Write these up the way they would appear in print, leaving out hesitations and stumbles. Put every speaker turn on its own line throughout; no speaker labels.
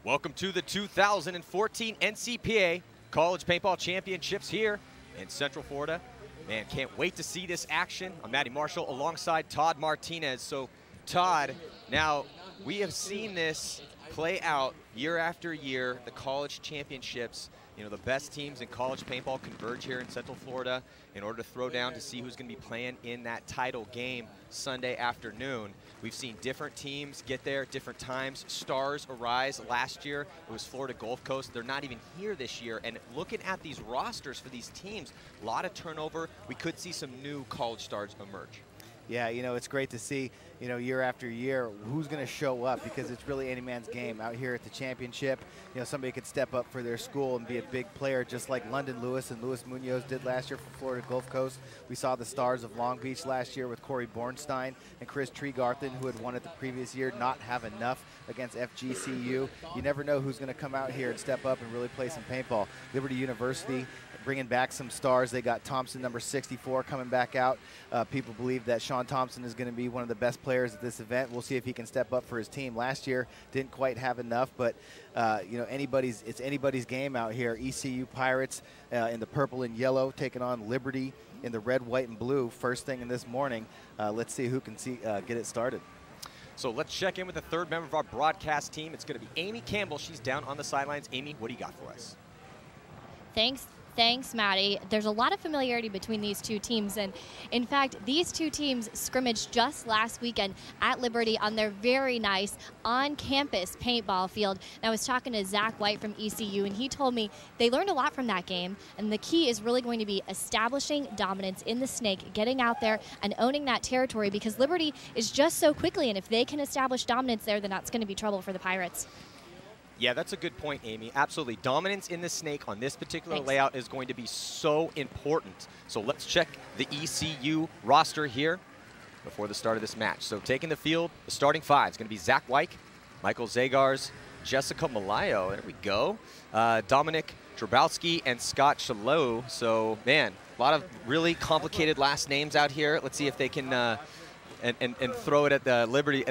Welcome to the 2014 NCPA College Paintball Championships here in Central Florida. Man, can't wait to see this action. I'm Matty Marshall alongside Todd Martinez. So, Todd, now we have seen this play out year after year, the college championships. You know, the best teams in college paintball converge here in Central Florida in order to throw down to see who's going to be playing in that title game Sunday afternoon. We've seen different teams get there at different times. Stars arise. Last year, it was Florida Gulf Coast. They're not even here this year. And looking at these rosters for these teams, a lot of turnover. We could see some new college stars emerge.
Yeah, you know, it's great to see, you know, year after year who's going to show up, because it's really any man's game out here at the championship. You know, somebody could step up for their school and be a big player, just like London Lewis and Luis Munoz did last year for Florida Gulf Coast. We saw the stars of Long Beach last year with Corey Bornstein and Chris Tregarthen, who had won it the previous year, not have enough against FGCU. You never know who's going to come out here and step up and really play some paintball. Liberty University bringing back some stars. They got Thompson, number 64, coming back out. People believe that Sean Thompson is going to be one of the best players at this event. We'll see if he can step up for his team. Last year didn't quite have enough, but you know, it's anybody's game out here. ECU Pirates in the purple and yellow taking on Liberty in the red, white, and blue first thing in this morning. Let's see who can get it started.
So let's check in with the third member of our broadcast team. It's going to be Amy Campbell. She's down on the sidelines. Amy, what do you got for us?
Thanks, Maddie. There's a lot of familiarity between these two teams, and in fact, these two teams scrimmaged just last weekend at Liberty on their very nice on-campus paintball field. And I was talking to Zach White from ECU, and he told me they learned a lot from that game, and the key is really going to be establishing dominance in the snake, getting out there and owning that territory, because Liberty is just so quickly, and if they can establish dominance there, then that's going to be trouble for the Pirates.
Yeah, that's a good point, Amy. Absolutely. Dominance in the snake on this particular layout is going to be so important. So let's check the ECU roster here before the start of this match. So taking the field, the starting five is going to be Zach White, Michael Zagars, Jessica Malayo, there we go, Dominic Drabowski, and Scott Shalou. So, man, a lot of really complicated last names out here. Let's see if they can and throw it at the Liberty.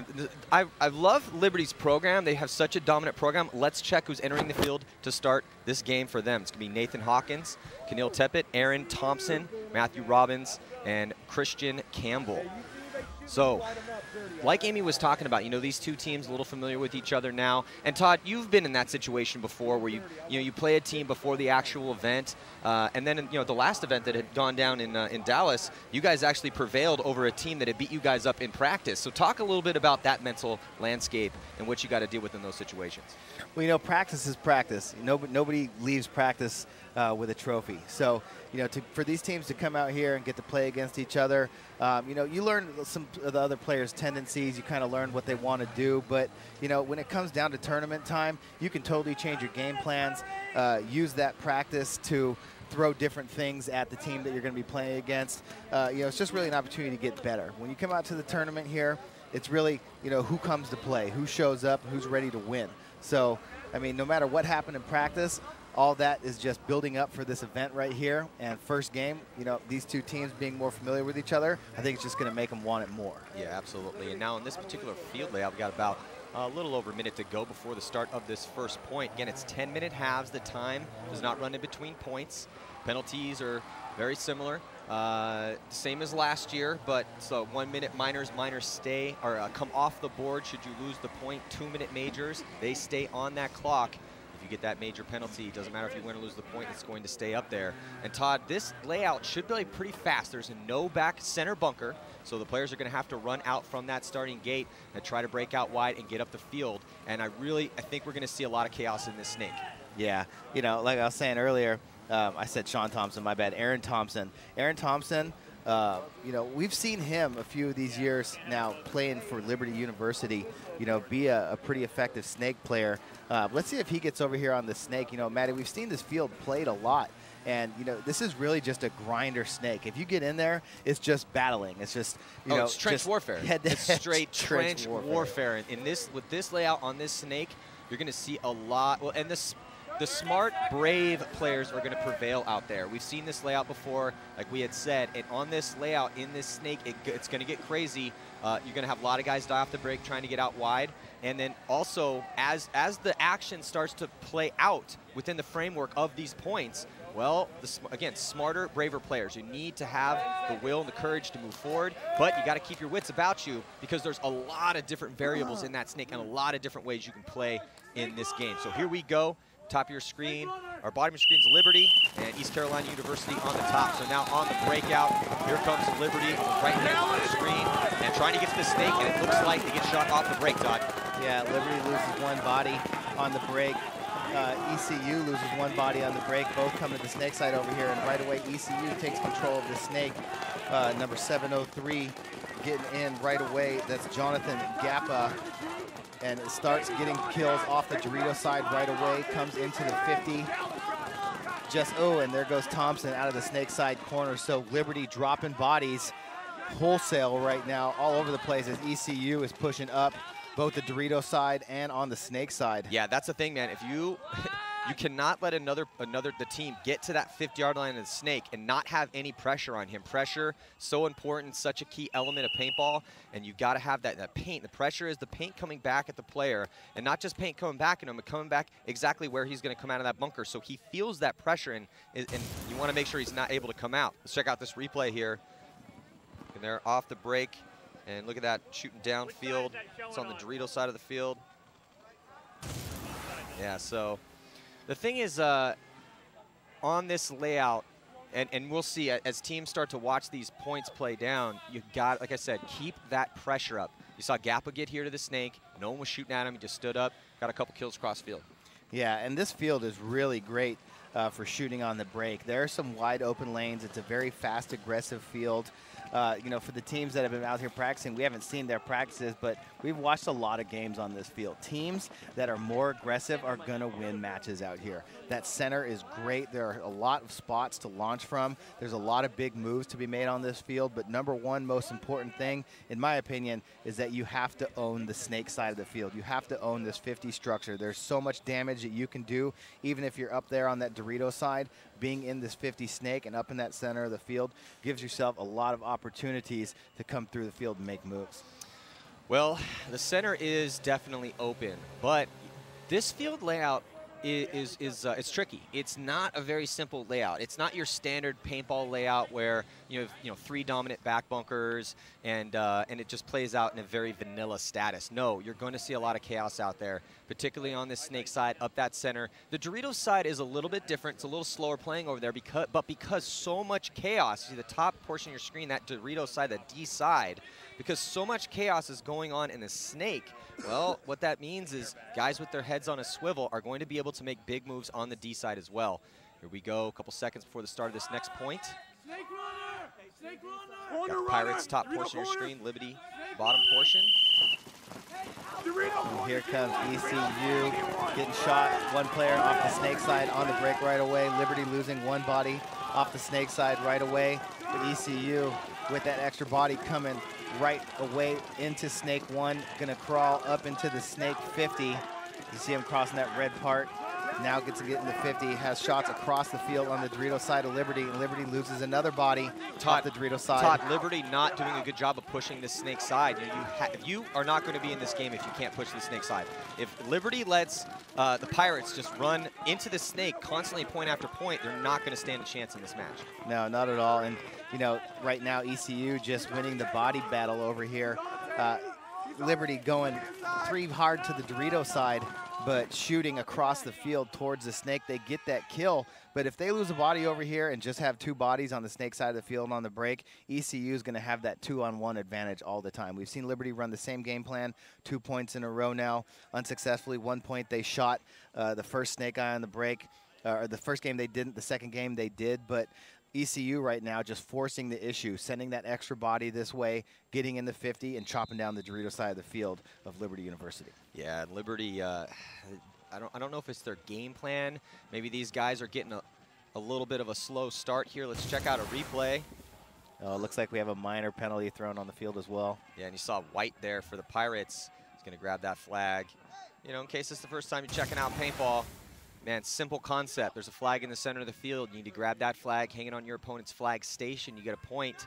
I love Liberty's program. They have such a dominant program. Let's check who's entering the field to start this game for them. It's going to be Nathan Hawkins, Keneal Teppett, Aaron Thompson, Matthew Robbins, and Christian Campbell. So, like Amy was talking about, you know, these two teams a little familiar with each other now. And Todd, you've been in that situation before where you play a team before the actual event, and then the last event that had gone down in Dallas, you guys actually prevailed over a team that had beat you guys up in practice. So talk a little bit about that mental landscape and what you got to deal with in those situations.
Well, you know, practice is practice. Nobody leaves practice with a trophy. So, you know, for these teams to come out here and get to play against each other, you know, you learn some of the other players' tendencies. You kind of learn what they want to do. But, you know, when it comes down to tournament time, you can totally change your game plans, use that practice to throw different things at the team that you're going to be playing against. You know, it's just really an opportunity to get better. When you come out to the tournament here, it's really, you know, who comes to play, who shows up, who's ready to win. So, I mean, no matter what happened in practice, all that is just building up for this event right here. And first game, you know, these two teams being more familiar with each other, I think it's just going to make them want it more.
Yeah, absolutely. And now in this particular field layout, we've got about a little over a minute to go before the start of this first point. Again, it's 10-minute halves. The time does not run in between points. Penalties are very similar. Same as last year, but so 1 minute minors stay or come off the board should you lose the point. 2-minute majors, they stay on that clock. If you get that major penalty, it doesn't matter if you win or lose the point, it's going to stay up there. And Todd, this layout should be pretty fast. There's no back center bunker, so the players are going to have to run out from that starting gate and try to break out wide and get up the field. And I think we're going to see a lot of chaos in this snake.
Yeah, you know, like I was saying earlier, I said Sean Thompson, my bad. Aaron Thompson. Aaron Thompson, you know, we've seen him a few of these years now playing for Liberty University, you know, be a pretty effective snake player. Let's see if he gets over here on the snake. You know, Maddie, we've seen this field played a lot. And, you know, this is really just a grinder snake. If you get in there, it's just battling. It's just, you know.
It's trench warfare. It's straight trench warfare. With this layout on this snake, you're going to see a lot. Well, and the smart, brave players are going to prevail out there. We've seen this layout before, like we had said, and on this layout, in this snake, it's going to get crazy. You're going to have a lot of guys die off the break trying to get out wide, And then also, as the action starts to play out within the framework of these points, well, again, smarter, braver players. You need to have the will and the courage to move forward, but you got to keep your wits about you because there's a lot of different variables in that snake and a lot of different ways you can play in this game. So here we go. Top of your screen, or bottom of your screen is Liberty and East Carolina University on the top. So now on the breakout, here comes Liberty right here on the screen and trying to get to the snake, and it looks like they get shot off the break, Todd.
Yeah, Liberty loses one body on the break. ECU loses one body on the break. Both come to the snake side over here, and right away ECU takes control of the snake. Number 703 getting in right away. That's Jonathan Gappa. And it starts getting kills off the Dorito side right away, comes into the 50. And there goes Thompson out of the snake side corner. So Liberty dropping bodies wholesale right now all over the place as ECU is pushing up both the Dorito side and on the snake side.
Yeah, that's the thing, man. If you you cannot let the team get to that 50-yard line of the snake and not have any pressure on him. Pressure, so important, such a key element of paintball, and you've got to have that paint. The pressure is the paint coming back at the player, and not just paint coming back at him, but coming back exactly where he's going to come out of that bunker. So he feels that pressure, and you want to make sure he's not able to come out. Let's check out this replay here. And they're off the break, and look at that, shooting downfield. It's on the Dorito side of the field. Yeah, so the thing is, on this layout, and we'll see as teams start to watch these points play down, you got, like I said, keep that pressure up. You saw Gappa get here to the snake. No one was shooting at him. He just stood up, got a couple kills across field. Yeah, and this field is really great for shooting on the break. There are some wide open lanes. It's a very fast, aggressive field. You know, for the teams that have been out here practicing, we haven't seen their practices, but we've watched a lot of games on this field. Teams that are more aggressive are going to win matches out here. That center is great. There are a lot of spots to launch from. There's a lot of big moves to be made on this field, but number one most important thing, in my opinion, is that you have to own the snake side of the field. You have to own this 50 structure. There's so much damage that you can do, even if you're up there on that Dorito side. Being in this 50 snake and up in that center of the field gives yourself a lot of opportunities to come through the field and make moves. Well, the center is definitely open, but this field layout is it's tricky. It's not a very simple layout. It's not your standard paintball layout where you have 3 dominant back bunkers and it just plays out in a very vanilla status. No, you're going to see a lot of chaos out there, particularly on this snake side up that center. The Doritos side is a little bit different. It's a little slower playing over there because so much chaos. See the top portion of your screen, that Dorito side, that D side, because so much chaos is going on in the snake. Well, what that means is guys with their heads on a swivel are going to be able to make big moves on the D side as well. Here we go, a couple seconds before the start of this next point. Got the Pirates top portion of your screen, Liberty bottom portion. And here comes ECU getting shot. One player off the snake side on the break right away. Liberty losing one body off the snake side right away. But ECU with that extra body coming right away into snake 1. Gonna crawl up into the snake 50. You see him crossing that red part. Now gets to get in the 50, has shots across the field on the Dorito side of Liberty, and Liberty loses another body off the Dorito side. Todd, Liberty not doing a good job of pushing the snake side. You are not going to be in this game if you can't push the snake side. If Liberty lets the Pirates just run into the snake constantly point after point, they're not going to stand a chance in this match. No, not at all. And, you know, right now ECU just winning the body battle over here. Liberty going 3 hard to the Dorito side, but shooting across the field towards the snake. They get that kill, but if they lose a body over here and just have 2 bodies on the snake side of the field on the break, ECU is going to have that 2-on-1 advantage all the time. We've seen Liberty run the same game plan 2 points in a row now, unsuccessfully. 1 point they shot the first snake eye on the break, or the first game they didn't, the second game they did, but ECU right now just forcing the issue, sending that extra body this way, getting in the 50 and chopping down the Dorito side of the field of Liberty University. Yeah, Liberty, I don't know if it's their game plan. Maybe these guys are getting a little bit of a slow start here. Let's check out a replay. Oh, it looks like we have a minor penalty thrown on the field as well. Yeah, and you saw white there for the Pirates. He's going to grab that flag. You know, in case it's the first time you're checking out paintball, man, simple concept. There's a flag in the center of the field. You need to grab that flag, hang it on your opponent's flag station. You get a point.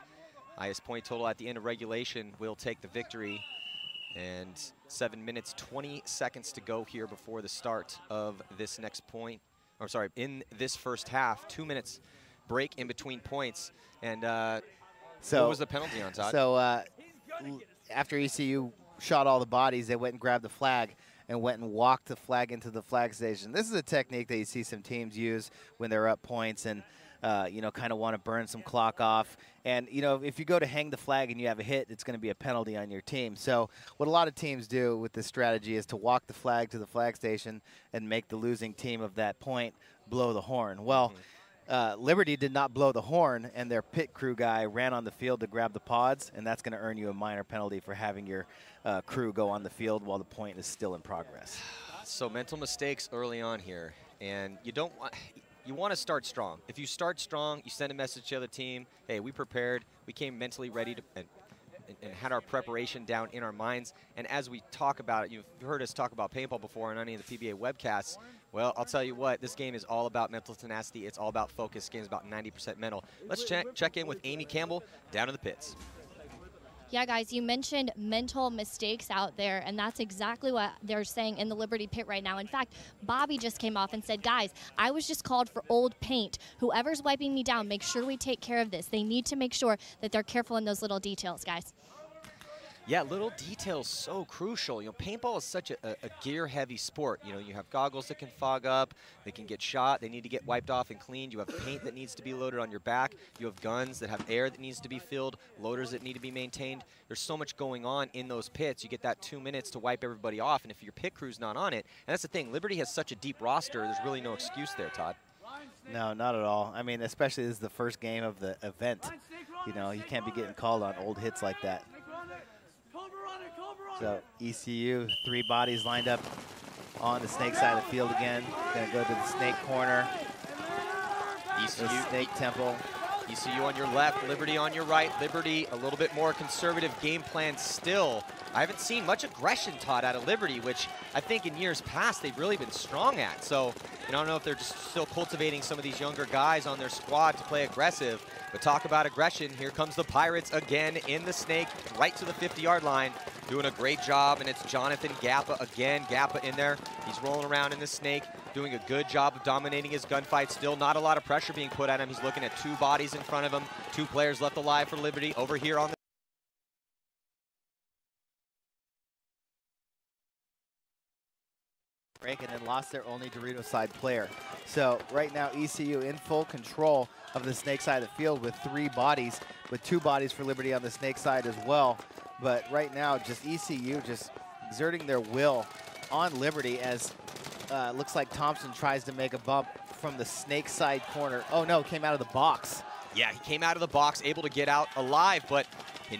Highest point total at the end of regulation will take the victory. And 7 minutes, 20 seconds to go here before the start of this next point. Or sorry, in this first half, 2 minutes break in between points. And what was the penalty on, Todd?
So after ECU shot all the bodies, they went and grabbed the flag and went and walked the flag into the flag station. This is a technique that you see some teams use when they're up points and you know, kind of want to burn some clock off. And, you know, if you go to hang the flag and you have a hit, it's going to be a penalty on your team. So what a lot of teams do with this strategy is to walk the flag to the flag station and make the losing team of that point blow the horn. Well, Liberty did not blow the horn, and their pit crew guy ran on the field to grab the pods, and that's going to earn you a minor penalty for having your crew go on the field while the point is still in progress.
So mental mistakes early on here, and you don't want... You want to start strong. If you start strong, you send a message to the other team, hey, we prepared, we came mentally ready to, and had our preparation down in our minds. And as we talk about it, you've heard us talk about paintball before on any of the PBA webcasts. Well, I'll tell you what, this game is all about mental tenacity. It's all about focus. This game is about 90% mental. Let's check in with Amy Campbell down in the pits.
Yeah, guys, you mentioned mental mistakes out there, and that's exactly what they're saying in the Liberty pit right now. In fact, Bobby just came off and said, guys, I was just called for old paint. Whoever's wiping me down, make sure we take care of this. They need to make sure that they're careful in those little details, guys.
Yeah, little details so crucial. You know, paintball is such a gear-heavy sport. You know, you have goggles that can fog up, they can get shot, they need to get wiped off and cleaned. You have paint that needs to be loaded on your back. You have guns that have air that needs to be filled, loaders that need to be maintained. There's so much going on in those pits. You get that 2 minutes to wipe everybody off, and if your pit crew's not on it, and that's the thing, Liberty has such a deep roster, there's really no excuse there, Todd.
No, not at all. I mean, especially this is the first game of the event. You know, you can't be getting called on old hits like that. So ECU, 3 bodies lined up on the snake side of the field again. Gonna go to the snake corner.
ECU,
the snake temple.
ECU on your left, Liberty on your right. Liberty a little bit more conservative game plan still. I haven't seen much aggression, Todd, out of Liberty, which I think in years past they've really been strong at. So, you know, I don't know if they're just still cultivating some of these younger guys on their squad to play aggressive. But talk about aggression. Here comes the Pirates again in the snake, right to the 50-yard line. Doing a great job, and it's Jonathan Gappa again. Gappa in there. He's rolling around in the snake, doing a good job of dominating his gunfight. Still not a lot of pressure being put at him. He's looking at 2 bodies in front of him. 2 players left alive for Liberty over here on the
break and then lost their only Dorito side player. So right now ECU in full control of the snake side of the field with 3 bodies, with 2 bodies for Liberty on the snake side as well. But right now just ECU just exerting their will on Liberty as looks like Thompson tries to make a bump from the snake side corner. Oh no, came out of the box.
Yeah, he came out of the box, able to get out alive, but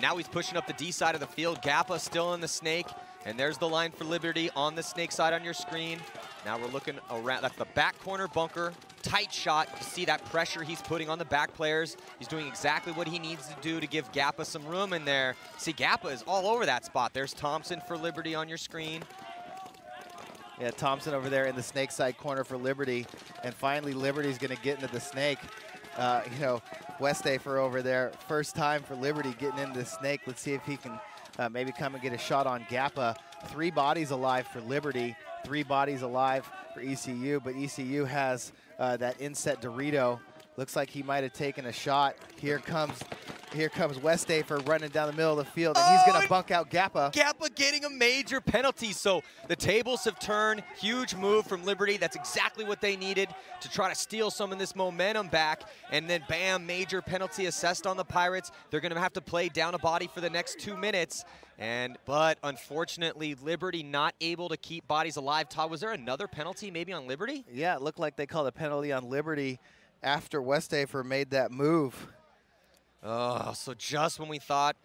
now he's pushing up the D side of the field. Gappa still in the snake. And there's the line for Liberty on the snake side on your screen. Now we're looking around. That's the back corner bunker. Tight shot. You see that pressure he's putting on the back players. He's doing exactly what he needs to do to give Gappa some room in there. See, Gappa is all over that spot. There's Thompson for Liberty on your screen.
Yeah, Thompson over there in the snake side corner for Liberty. And finally, Liberty's going to get into the snake. You know, Westafer over there. First time for Liberty getting into the snake. Let's see if he can maybe come and get a shot on Gappa. 3 bodies alive for Liberty, 3 bodies alive for ECU, but ECU has that inset Dorito. Looks like he might have taken a shot. Here comes Westafer running down the middle of the field, and he's going to bunk out Gappa.
Gappa getting a major penalty, so the tables have turned. Huge move from Liberty. That's exactly what they needed to try to steal some of this momentum back, and then bam, major penalty assessed on the Pirates. They're going to have to play down a body for the next 2 minutes, but unfortunately, Liberty not able to keep bodies alive. Todd, was there another penalty maybe on Liberty?
Yeah, it looked like they called a penalty on Liberty after Westafer made that move.
Oh, so just when we thought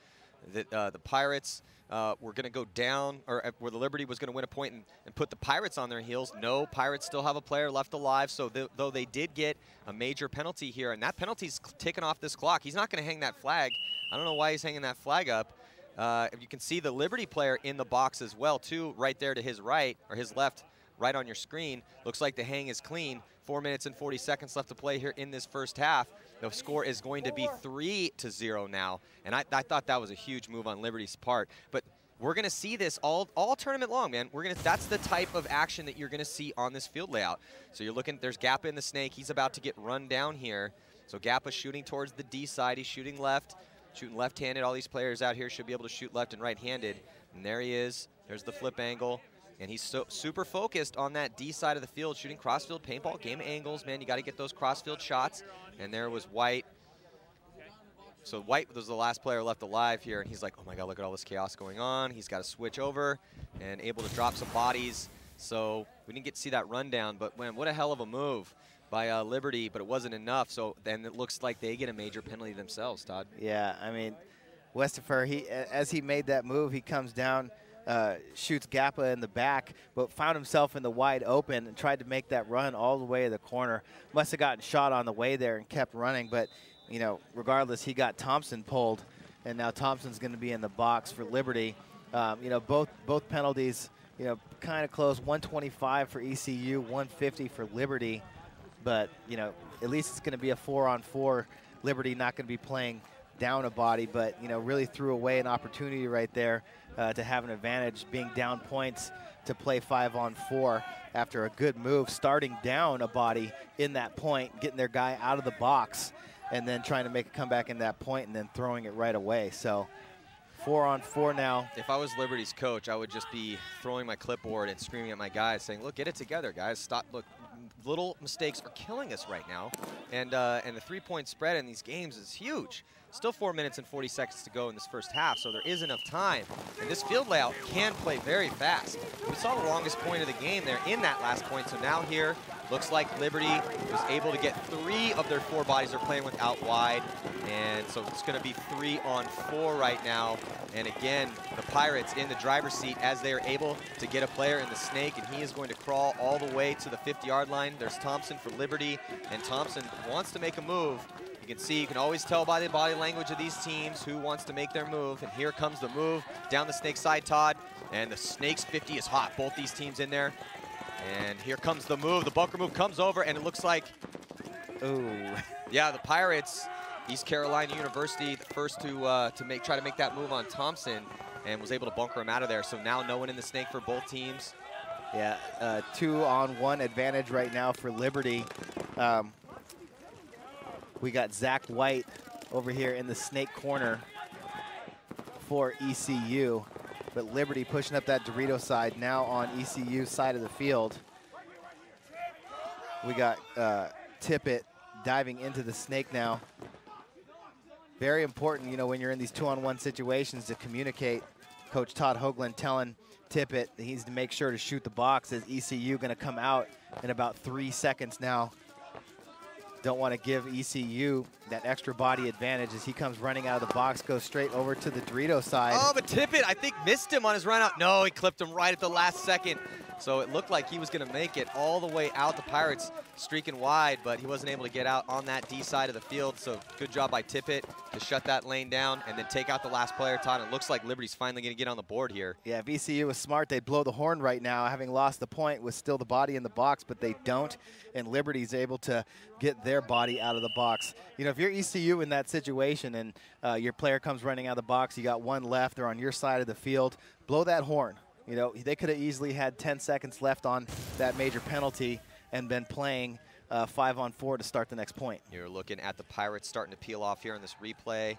that the Pirates were going to go down, or where the Liberty was going to win a point and put the Pirates on their heels, no, Pirates still have a player left alive. So though they did get a major penalty here, and that penalty's ticking off this clock, he's not going to hang that flag. I don't know why he's hanging that flag up. You can see the Liberty player in the box as well, too, right there to his right, or his left, right on your screen. Looks like the hang is clean. 4 minutes and 40 seconds left to play here in this first half. The score is going to be 3-0 now. And I thought that was a huge move on Liberty's part. But we're going to see this all tournament long, man. That's the type of action that you're going to see on this field layout. So you're looking, there's Gappa in the snake. He's about to get run down here. So Gappa's shooting towards the D side. He's shooting left, shooting left-handed. All these players out here should be able to shoot left and right-handed. And there he is. There's the flip angle. And he's super focused on that D side of the field, shooting cross-field paintball, game angles, man. You got to get those cross-field shots. And there was White. So White was the last player left alive here, and he's like, oh my God, look at all this chaos going on. He's got to switch over and able to drop some bodies. So we didn't get to see that rundown, but man, what a hell of a move by Liberty, but it wasn't enough. So then it looks like they get a major penalty themselves, Todd.
Yeah, I mean, Westifer, as he made that move, he comes down, shoots Gappa in the back, but found himself in the wide open and tried to make that run all the way to the corner. Must have gotten shot on the way there and kept running, but you know, regardless, he got Thompson pulled, and now Thompson's going to be in the box for Liberty. You know, both penalties, you know, kind of close. 125 for ECU, 150 for Liberty. But, you know, at least it's going to be a 4-on-4. Liberty not going to be playing down a body, but, you know, really threw away an opportunity right there to have an advantage, being down points to play 5-on-4 after a good move, starting down a body in that point, getting their guy out of the box, and then trying to make a comeback in that point and then throwing it right away. So 4-on-4 now.
If I was Liberty's coach, I would just be throwing my clipboard and screaming at my guys saying, look, get it together, guys. Stop. Look, little mistakes are killing us right now. And the three-point spread in these games is huge. Still 4 minutes and 40 seconds to go in this first half, so there is enough time. And this field layout can play very fast. We saw the longest point of the game there in that last point, so now here, looks like Liberty was able to get 3 of their 4 bodies they're playing with out wide. And so it's going to be 3-on-4 right now. And again, the Pirates in the driver's seat as they are able to get a player in the snake, and he is going to crawl all the way to the 50-yard line. There's Thompson for Liberty, and Thompson wants to make a move. You can see, you can always tell by the body language of these teams who wants to make their move. And here comes the move down the snake side, Todd. And the snake's 50 is hot. Both these teams in there. And here comes the move. The bunker move comes over, and it looks like,
ooh.
Yeah, the Pirates, East Carolina University, the first to try to make that move on Thompson, and was able to bunker him out of there. So now no one in the snake for both teams.
Yeah, 2-on-1 advantage right now for Liberty. We got Zach White over here in the snake corner for ECU. But Liberty pushing up that Dorito side now on ECU's side of the field. We got Tippett diving into the snake now. Very important, you know, when you're in these 2-on-1 situations to communicate. Coach Todd Hoagland telling Tippett that he needs to make sure to shoot the box as ECU going to come out in about 3 seconds now. Don't want to give ECU that extra body advantage as he comes running out of the box, goes straight over to the Dorito side.
Oh, but Tippett, I think, missed him on his run out. No, he clipped him right at the last second. So it looked like he was going to make it all the way out. The Pirates streaking wide, but he wasn't able to get out on that D side of the field. So good job by Tippett to shut that lane down and then take out the last player, Todd. It looks like Liberty's finally going to get on the board here.
Yeah, if ECU was smart, they'd blow the horn right now, having lost the point with still the body in the box, but they don't. And Liberty's able to get their body out of the box. You know, if you're ECU in that situation and your player comes running out of the box, you got one left, they're on your side of the field, blow that horn. You know, they could have easily had 10 seconds left on that major penalty and been playing 5-on-4 to start the next point.
You're looking at the Pirates starting to peel off here in this replay.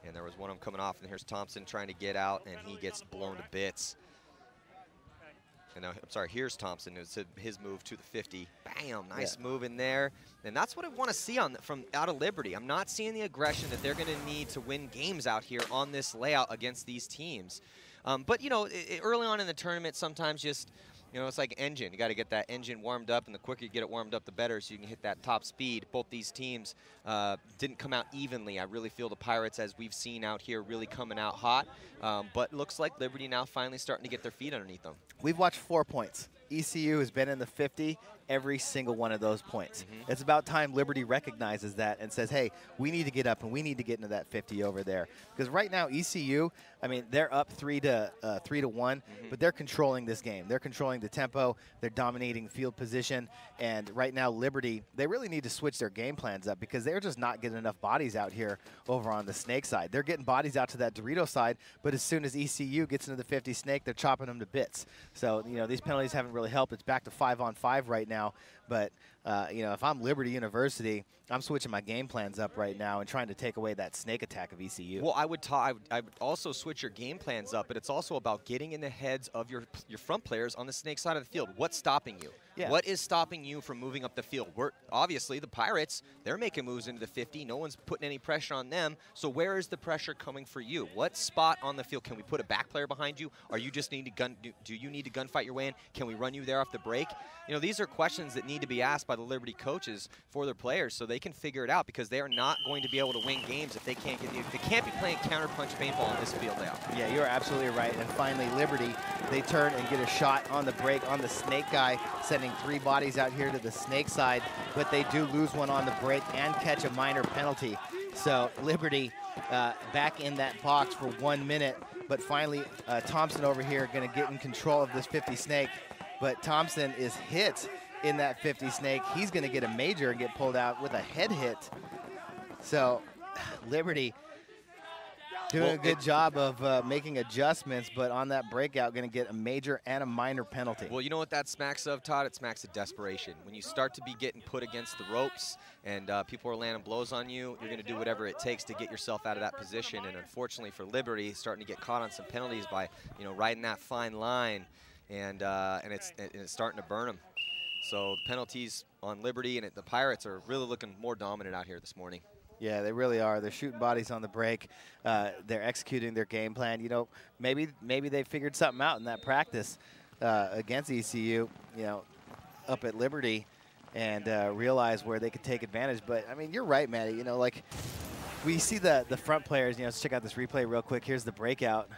And there was one of them coming off, and here's Thompson trying to get out, and he gets blown to bits. And now, I'm sorry, here's Thompson. It's his move to the 50. Bam, nice move in there. And that's what I want to see from out of Liberty. I'm not seeing the aggression that they're going to need to win games out here on this layout against these teams. But, you know, early on in the tournament, sometimes just, you know, it's like engine. You got to get that engine warmed up, and the quicker you get it warmed up, the better, so you can hit that top speed. Both these teams didn't come out evenly. I really feel the Pirates, as we've seen out here, really coming out hot. But looks like Liberty now finally starting to get their feet underneath them.
We've watched 4 points. ECU has been in the 50 every single one of those points. It's about time Liberty recognizes that and says, hey, we need to get up and we need to get into that 50 over there. Because right now, ECU, I mean, they're up 3-1, but they're controlling this game. They're controlling the tempo. They're dominating field position. And right now, Liberty, they really need to switch their game plans up because they're just not getting enough bodies out here over on the Snake side. They're getting bodies out to that Dorito side, but as soon as ECU gets into the 50 Snake, they're chopping them to bits. So, you know, these penalties haven't really helped. It's back to 5-on-5 right now. But, you know, if I'm Liberty University, I'm switching my game plans up right now and trying to take away that snake attack of ECU.
Well, I would also switch your game plans up, but it's also about getting in the heads of your front players on the Snake side of the field. What's stopping you?
Yeah.
What is stopping you from moving up the field? Obviously, the Pirates, they're making moves into the 50. No one's putting any pressure on them. So where is the pressure coming for you? What spot on the field? Can we put a back player behind you? Are you just need to do you need to gunfight your way in? Can we run you there off the break? You know, these are questions that need to be asked by the Liberty coaches for their players so they can figure it out, because they are not going to be able to win games if they can't they can't be playing counterpunch paintball on this field layout.
Yeah, you're absolutely right. And finally, Liberty, they turn and get a shot on the break on the Snake guy, sending 3 bodies out here to the Snake side, but they do lose one on the break and catch a minor penalty. So Liberty back in that box for 1 minute, but finally Thompson over here going to get in control of this 50 Snake, but Thompson is hit in that 50 Snake. He's going to get a major and get pulled out with a head hit. So Liberty doing a good job of making adjustments, but on that breakout, going to get a major and a minor penalty.
Well, you know what that smacks of, Todd? It smacks of desperation. When you start to be getting put against the ropes and people are landing blows on you, you're going to do whatever it takes to get yourself out of that position. And unfortunately for Liberty, starting to get caught on some penalties by, you know, riding that fine line, and it's starting to burn them. So the penalties on Liberty and the Pirates are really looking more dominant out here this morning.
Yeah, they really are. They're shooting bodies on the break. They're executing their game plan. You know, maybe they figured something out in that practice against ECU, you know, up at Liberty, and realize where they could take advantage. But, I mean, you're right, Maddie. You know, like, we see the front players. You know, let's check out this replay real quick. Here's the breakout.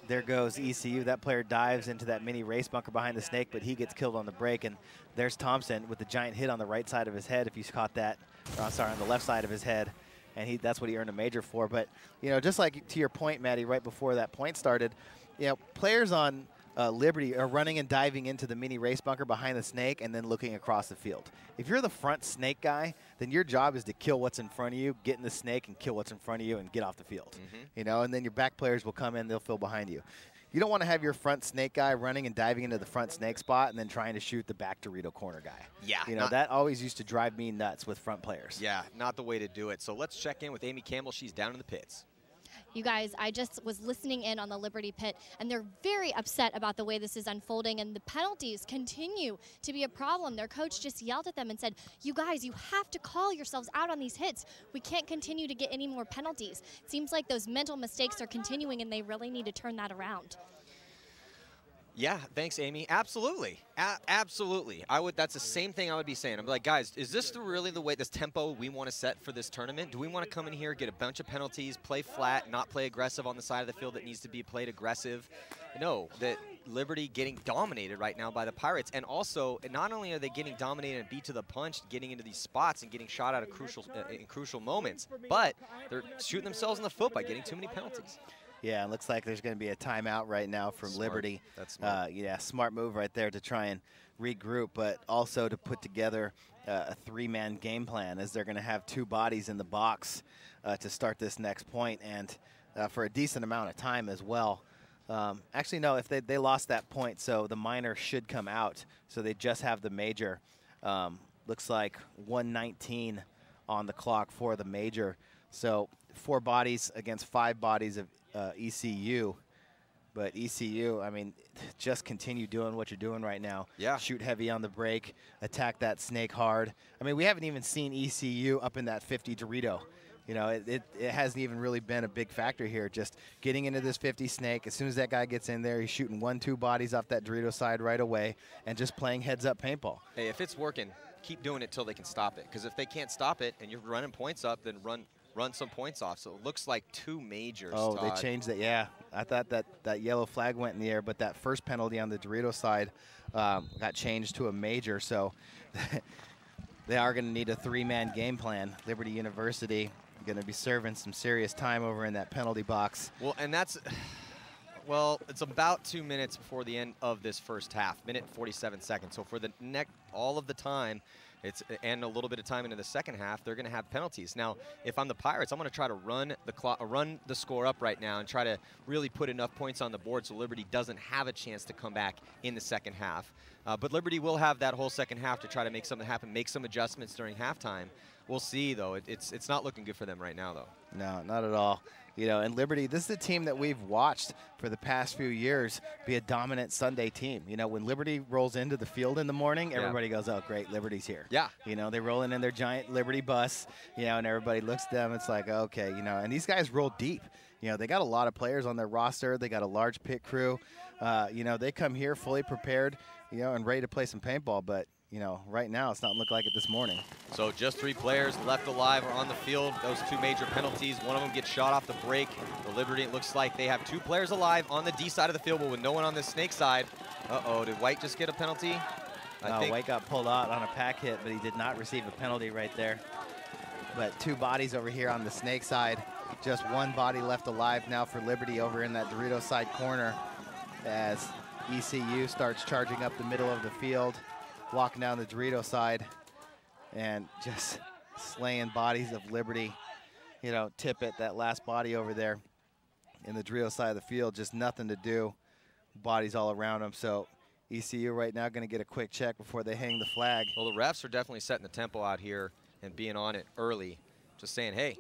There goes ECU. That player dives into that mini race bunker behind the Snake, but he gets killed on the break. And there's Thompson with the giant hit on the right side of his head, if you caught that. Or, I'm sorry, on the left side of his head. And that's what he earned a major for. But, you know, just like to your point, Maddie, right before that point started, you know, players on Liberty are running and diving into the mini race bunker behind the Snake and then looking across the field. If you're the front Snake guy, then your job is to kill what's in front of you, get in the Snake and kill what's in front of you and get off the field. You know, and then your back players will come in, they'll fill behind you. You don't want to have your front Snake guy running and diving into the front Snake spot and then trying to shoot the back Dorito corner guy.
Yeah.
You know, that always used to drive me nuts with front players.
Yeah, not the way to do it. So let's check in with Amy Campbell. She's down in the pits.
You guys, I just was listening in on the Liberty pit, and they're very upset about the way this is unfolding, and the penalties continue to be a problem. Their coach just yelled at them and said, you guys, you have to call yourselves out on these hits. We can't continue to get any more penalties. It seems like those mental mistakes are continuing, and they really need to turn that around.
Yeah, thanks, Amy. Absolutely, absolutely. That's the same thing I would be saying. I'm like, guys, is this really the way, this tempo we want to set for this tournament? Do we want to come in here, get a bunch of penalties, play flat, not play aggressive on the side of the field that needs to be played aggressive? No, that Liberty getting dominated right now by the Pirates, and also not only are they getting dominated and beat to the punch, getting into these spots and getting shot out of crucial moments, but they're shooting themselves in the foot by getting too many penalties.
Yeah, it looks like there's going to be a timeout right now from
Smart.
Liberty.
That's smart.
Yeah, smart move right there to try and regroup, but also to put together a 3-man game plan, as they're going to have 2 bodies in the box to start this next point, and for a decent amount of time as well. Actually, no, if they lost that point, so the minor should come out, so they just have the major. Looks like 1:19 on the clock for the major. So 4 bodies against 5 bodies of ECU. But ECU, I mean, just continue doing what you're doing right now.
Yeah.
Shoot heavy on the break, attack that Snake hard. I mean, we haven't even seen ECU up in that 50 Dorito. You know, it hasn't even really been a big factor here. Just getting into this 50 Snake. As soon as that guy gets in there, he's shooting 1-2 bodies off that Dorito side right away and just playing heads-up paintball.
Hey, if it's working, keep doing it till they can stop it. Because if they can't stop it and you're running points up, then run some points off. So it looks like 2 majors.
Oh,
Todd.
they changed that, yeah. I thought that yellow flag went in the air, but that first penalty on the Dorito side got changed to a major. So they are going to need a 3-man game plan. Liberty University going to be serving some serious time over in that penalty box.
Well, and that's, well, it's about 2 minutes before the end of this first half, minute 47 seconds. So for the all of the time, and a little bit of time into the second half, they're going to have penalties. Now, if I'm the Pirates, I'm going to try to run the score up right now and try to really put enough points on the board so Liberty doesn't have a chance to come back in the second half. But Liberty will have that whole second half to try to make something happen, make some adjustments during halftime. We'll see, though. It's not looking good for them right now, though.
No, not at all. You know, and Liberty, this is a team that we've watched for the past few years be a dominant Sunday team. You know, when Liberty rolls into the field in the morning, everybody goes, oh, great, Liberty's here.
Yeah.
You know, they roll in their giant Liberty bus, you know, and everybody looks at them. It's like, okay, you know, and these guys roll deep. You know, they got a lot of players on their roster. They got a large pit crew. You know, they come here fully prepared, you know, and ready to play some paintball. But, you know, right now it's not looking like it this morning.
So just 3 players left alive are on the field. Those 2 major penalties. One of them gets shot off the break. The Liberty, it looks like they have 2 players alive on the D side of the field, but with no one on the Snake side. Uh-oh, did White just get a penalty?
No, White got pulled out on a pack hit, but he did not receive a penalty right there. But 2 bodies over here on the Snake side. Just 1 body left alive now for Liberty over in that Dorito side corner as ECU starts charging up the middle of the field, walking down the Dorito side and just slaying bodies of Liberty. You know, Tippett, that last body over there in the Dorito side of the field, just nothing to do. Bodies all around him. So ECU right now going to get a quick check before they hang the flag.
Well, the refs are definitely setting the tempo out here and being on it early, just saying, hey,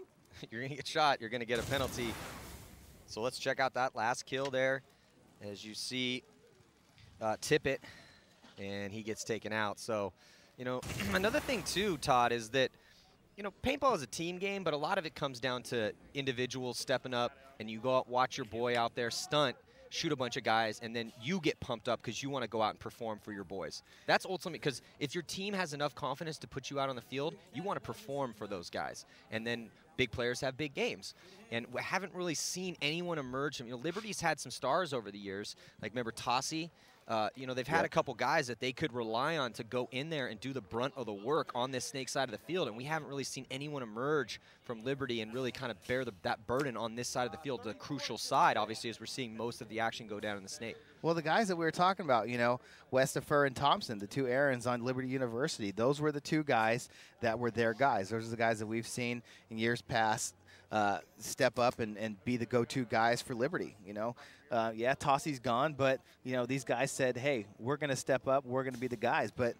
you're going to get shot, you're going to get a penalty. So let's check out that last kill there. As you see, Tippett, and he gets taken out. So, you know, another thing too, Todd, is that, you know, paintball is a team game, but a lot of it comes down to individuals stepping up, and you go out, watch your boy out there stunt, shoot a bunch of guys, and then you get pumped up because you want to go out and perform for your boys. That's ultimately, because if your team has enough confidence to put you out on the field, you want to perform for those guys. And then big players have big games. And we haven't really seen anyone emerge. You know, Liberty's had some stars over the years. Like, remember Tossie? You know, they've had a couple guys that they could rely on to go in there and do the brunt of the work on this Snake side of the field, and we haven't really seen anyone emerge from Liberty and really kind of bear that burden on this side of the field, the crucial side, obviously, as we're seeing most of the action go down in the Snake.
Well, the guys that we were talking about, you know, Westifer and Thompson, the 2 Aarons on Liberty University, those were the 2 guys that were their guys. Those are the guys that we've seen in years past step up and be the go-to guys for Liberty, you know. Yeah, Tossie's gone, but, you know, these guys said, hey, we're going to step up, we're going to be the guys. But,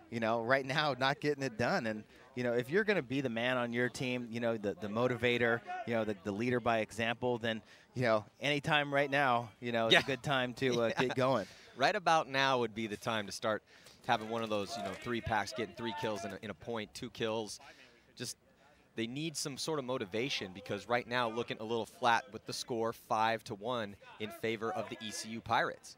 you know, right now, not getting it done. And, you know, if you're going to be the man on your team, you know, the motivator, you know, the leader by example, then, you know, anytime right now, you know, it's a good time to get going.
Right about now would be the time to start having one of those, you know, 3-packs, getting 3 kills in a point, 2 kills. Just, they need some sort of motivation, because right now looking a little flat with the score 5-1 in favor of the ECU Pirates.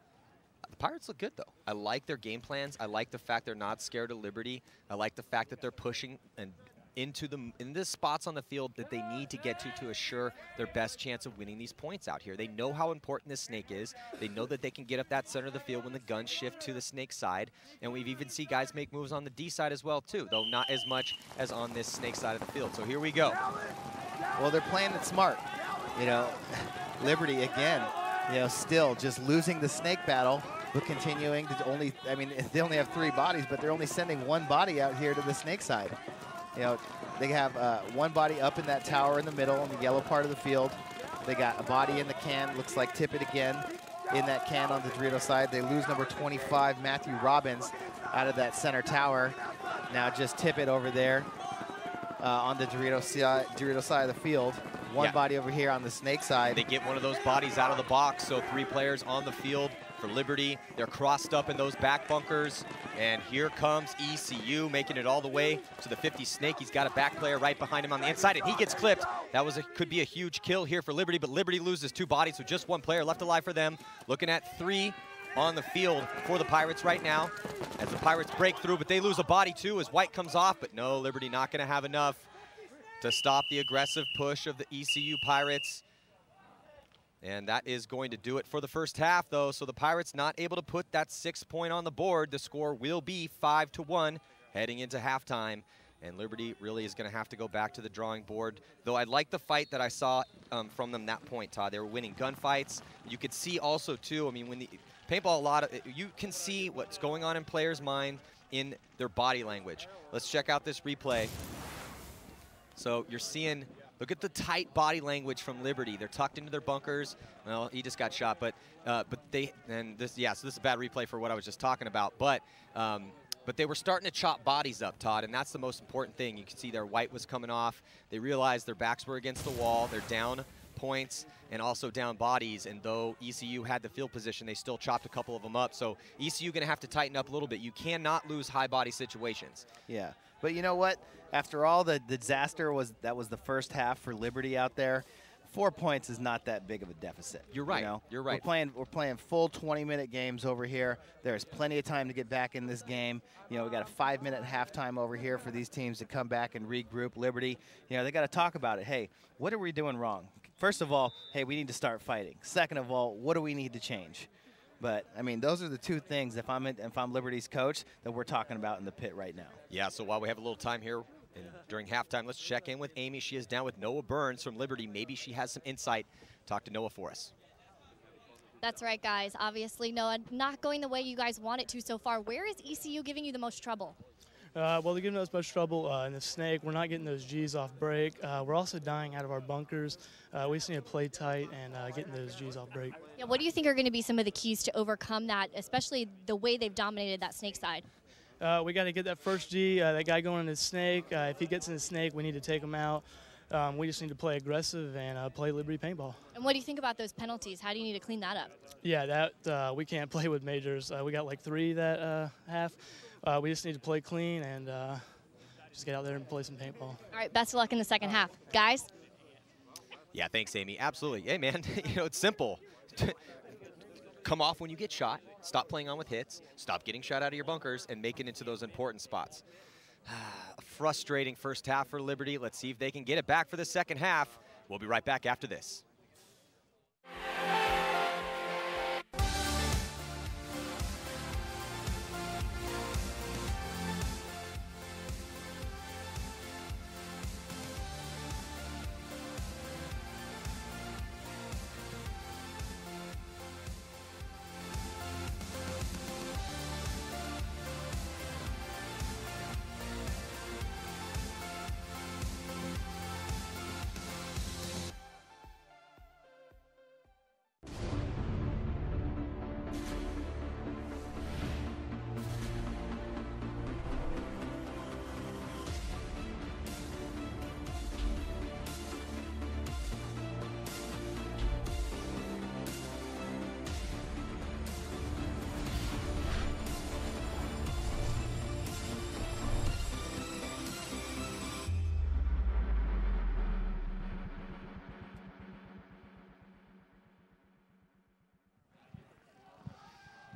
The Pirates look good, though. I like their game plans. I like the fact they're not scared of Liberty. I like the fact that they're pushing and into the spots on the field that they need to get to assure their best chance of winning these points out here. They know how important this Snake is. They know that they can get up that center of the field when the guns shift to the Snake side. And we've even seen guys make moves on the D side as well, too, though not as much as on this Snake side of the field. So here we go.
Well, they're playing it smart. You know, Liberty, again, you know, still just losing the Snake battle, but continuing to only, I mean, they only have 3 bodies, but they're only sending 1 body out here to the Snake side. You know, they have 1 body up in that tower in the middle in the yellow part of the field. They got a body in the can, looks like Tippett again in that can on the Dorito side. They lose number 25, Matthew Robbins, out of that center tower. Now just Tippett over there on the Dorito side of the field. 1 body over here on the Snake side.
They get one of those bodies out of the box, so 3 players on the field for Liberty. They're crossed up in those back bunkers, and here comes ECU making it all the way to the 50 Snake. He's got a back player right behind him on the inside, and he gets clipped. That could be a huge kill here for Liberty, but Liberty loses 2 bodies, so just 1 player left alive for them. Looking at 3 on the field for the Pirates right now as the Pirates break through, but they lose a body too as White comes off, but no, Liberty not going to have enough to stop the aggressive push of the ECU Pirates. And that is going to do it for the first half, though. So the Pirates not able to put that 6 point on the board. The score will be 5-1 heading into halftime. And Liberty really is going to have to go back to the drawing board. Though I like the fight that I saw from them that point, Todd. They were winning gunfights. You could see also, too, I mean, when the paintball, you can see what's going on in players' mind in their body language. Let's check out this replay. So you're seeing, look at the tight body language from Liberty. They're tucked into their bunkers. Well, he just got shot, but this is a bad replay for what I was just talking about. But they were starting to chop bodies up, Todd, and that's the most important thing. You can see their white was coming off. They realized their backs were against the wall. They're down points and also down bodies, and though ECU had the field position, they still chopped a couple of them up. So ECU going to have to tighten up a little bit. You cannot lose high body situations.
Yeah, but you know what? After all the disaster that was the first half for Liberty out there, 4 points is not that big of a deficit.
You're right.
You know?
You're right.
We're playing full 20-minute games over here. There's plenty of time to get back in this game. You know, we got a 5-minute halftime over here for these teams to come back and regroup. Liberty, you know, they got to talk about it. Hey, what are we doing wrong? First of all, hey, we need to start fighting. Second of all, what do we need to change? But I mean, those are the two things. If I'm Liberty's coach, that we're talking about in the pit right now.
Yeah. So while we have a little time here. And during halftime, let's check in with Amy. She is down with Noah Burns from Liberty. Maybe she has some insight. Talk to Noah for us.
That's right, guys. Obviously, Noah, not going the way you guys want it to so far. Where is ECU giving you the most trouble?
Well, they're giving us much trouble in the snake. We're not getting those G's off break. We're also dying out of our bunkers. We just need to play tight and getting those G's off break.
Yeah, what do you think are going to be some of the keys to overcome that, especially the way they've dominated that snake side?
We got to get that first G, that guy going in the snake. If he gets in the snake, we need to take him out. We just need to play aggressive and play Liberty paintball.
And what do you think about those penalties? How do you need to clean that up?
Yeah, we can't play with majors. We got like 3 that half. We just need to play clean and just get out there and play some paintball.
All right, best of luck in the second half. Guys?
Yeah, thanks, Amy. Absolutely. Hey, man, you know, it's simple. Come off when you get shot. Stop playing on with hits. Stop getting shot out of your bunkers and make it into those important spots. A frustrating first half for Liberty. Let's see if they can get it back for the second half. We'll be right back after this.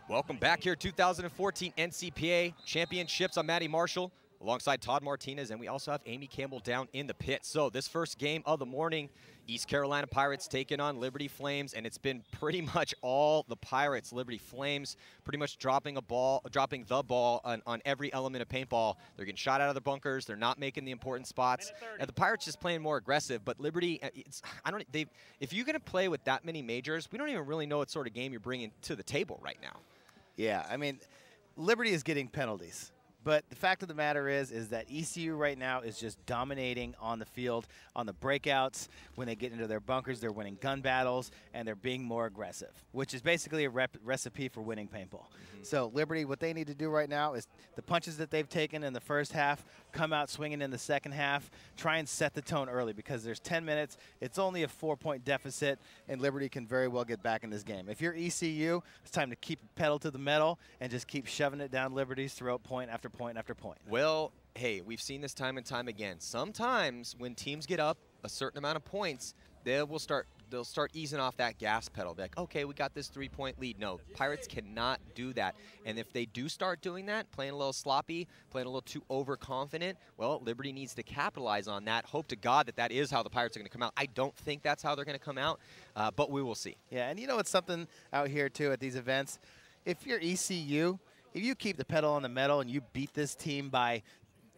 Welcome back here, 2014 NCPA Championships. I'm Matty Marshall alongside Todd Martinez, and we also have Amy Campbell down in the pit. So this first game of the morning, East Carolina Pirates taking on Liberty Flames, and it's been pretty much all the Pirates. Liberty Flames pretty much dropping the ball on every element of paintball. They're getting shot out of their bunkers. They're not making the important spots. And the Pirates just playing more aggressive, but Liberty, if you're going to play with that many majors, we don't even really know what sort of game you're bringing to the table right now.
Yeah, I mean, Liberty is getting penalties. But the fact of the matter is that ECU right now is just dominating on the field, on the breakouts. When they get into their bunkers, they're winning gun battles, and they're being more aggressive, which is basically a recipe for winning paintball. So Liberty, what they need to do right now is the punches that they've taken in the first half, come out swinging in the second half, try and set the tone early because there's 10 minutes. It's only a 4-point deficit, and Liberty can very well get back in this game. If you're ECU, it's time to keep pedal to the metal and just keep shoving it down Liberty's throat point after point after point.
Well, hey, we've seen this time and time again. Sometimes when teams get up a certain amount of points, they will start they'll start easing off that gas pedal. Be like, okay, we got this 3-point lead. No, Pirates cannot do that. And if they do start doing that, playing a little sloppy, playing a little too overconfident, well, Liberty needs to capitalize on that. Hope to God that that is how the Pirates are going to come out. I don't think that's how they're going to come out, but we will see.
Yeah, and you know it's something out here too at these events. If you're ECU, if you keep the pedal on the metal and you beat this team by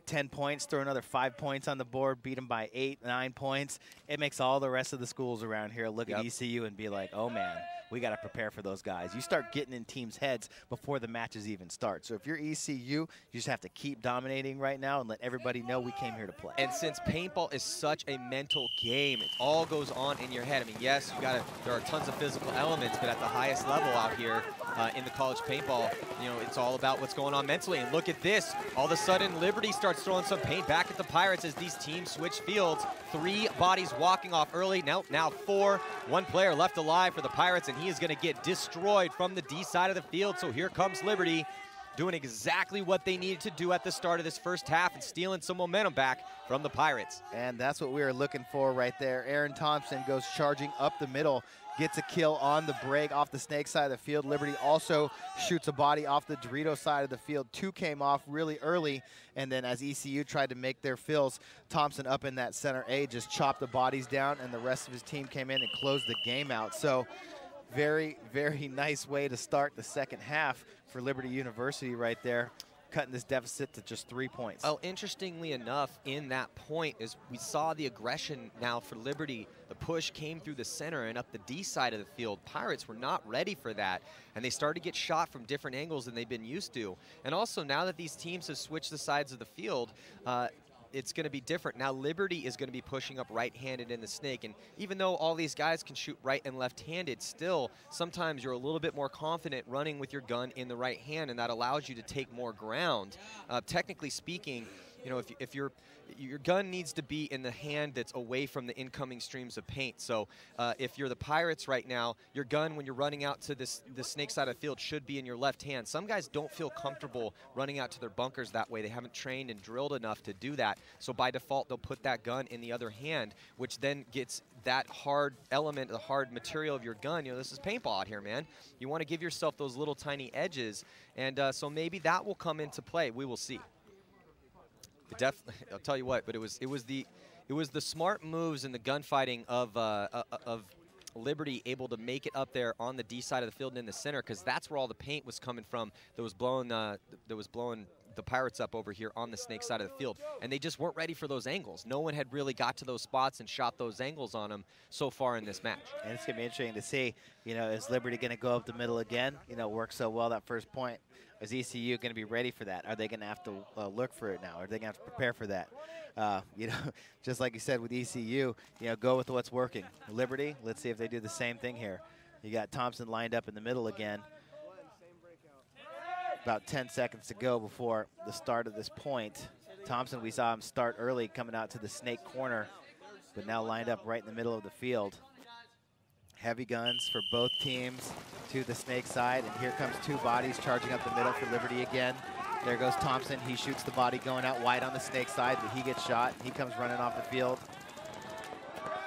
10 points, throw another 5 points on the board, beat them by 8, 9 points, it makes all the rest of the schools around here look at ECU and be like, oh man, we got to prepare for those guys. You start getting in teams' heads before the matches even start. So if you're ECU, you just have to keep dominating right now and let everybody know we came here to play.
And since paintball is such a mental game, it all goes on in your head. I mean, yes, there are tons of physical elements, but at the highest level out here in the college paintball, you know, it's all about what's going on mentally. And look at this. All of a sudden, Liberty starts throwing some paint back at the Pirates as these teams switch fields. 3 bodies walking off early. Now 4. 1 player left alive for the Pirates, and he is going to get destroyed from the D side of the field. So here comes Liberty doing exactly what they needed to do at the start of this first half and stealing some momentum back from the Pirates.
And that's what we were looking for right there. Aaron Thompson goes charging up the middle, gets a kill on the break off the Snake side of the field. Liberty also shoots a body off the Dorito side of the field. 2 came off really early, and then as ECU tried to make their fills, Thompson up in that center A just chopped the bodies down, and the rest of his team came in and closed the game out. So very, very nice way to start the second half for Liberty University right there, cutting this deficit to just 3 points.
Well, interestingly enough, in that point is we saw the aggression now for Liberty. The push came through the center and up the D side of the field. Pirates were not ready for that, and they started to get shot from different angles than they've been used to. And also, now that these teams have switched the sides of the field, it's going to be different. Now Liberty is going to be pushing up right-handed in the Snake, and even though all these guys can shoot right and left-handed, still sometimes you're a little bit more confident running with your gun in the right hand, and that allows you to take more ground. Technically speaking, you know, if your gun needs to be in the hand that's away from the incoming streams of paint. So if you're the Pirates right now, your gun when you're running out to the Snake side of the field should be in your left hand. Some guys don't feel comfortable running out to their bunkers that way. They haven't trained and drilled enough to do that. So by default, they'll put that gun in the other hand, which then gets that hard element, the hard material of your gun. You know, this is paintball out here, man. You want to give yourself those little tiny edges, and so maybe that will come into play. We will see. I'll tell you what, but it was the smart moves and the gunfighting of Liberty able to make it up there on the D side of the field and in the center, because that's where all the paint was coming from that was blowing the Pirates up over here on the Snake side of the field, and they just weren't ready for those angles. No one had really got to those spots and shot those angles on them so far in this match. And
it's going to be interesting to see, you know, is Liberty going to go up the middle again? You know, work so well that first point. Is ECU going to be ready for that? Are they going to have to look for it now? Are they going to have to prepare for that? You know, just like you said with ECU, you know, go with what's working. Liberty, let's see if they do the same thing here. You got Thompson lined up in the middle again. About 10 seconds to go before the start of this point. Thompson, we saw him start early coming out to the Snake corner, but now lined up right in the middle of the field. Heavy guns for both teams to the Snake side, and here comes 2 bodies charging up the middle for Liberty again. There goes Thompson. He shoots the body going out wide on the Snake side, but he gets shot. He comes running off the field.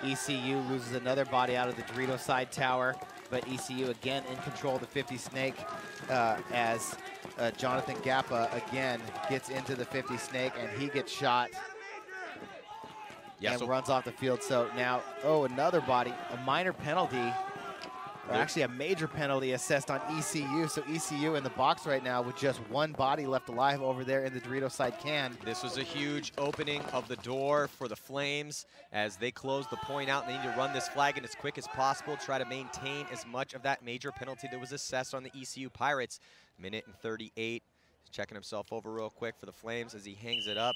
ECU loses another body out of the Dorito side tower, but ECU again in control of the 50 Snake as Jonathan Gappa again gets into the 50 Snake, and he gets shot. And runs off the field. So now, another body, a minor penalty, or actually a major penalty assessed on ECU. So ECU in the box right now with just 1 body left alive over there in the Dorito side can.
This was a huge opening of the door for the Flames as they close the point out, and they need to run this flag in as quick as possible, try to maintain as much of that major penalty that was assessed on the ECU Pirates. 1:38. He's checking himself over real quick for the Flames as he hangs it up.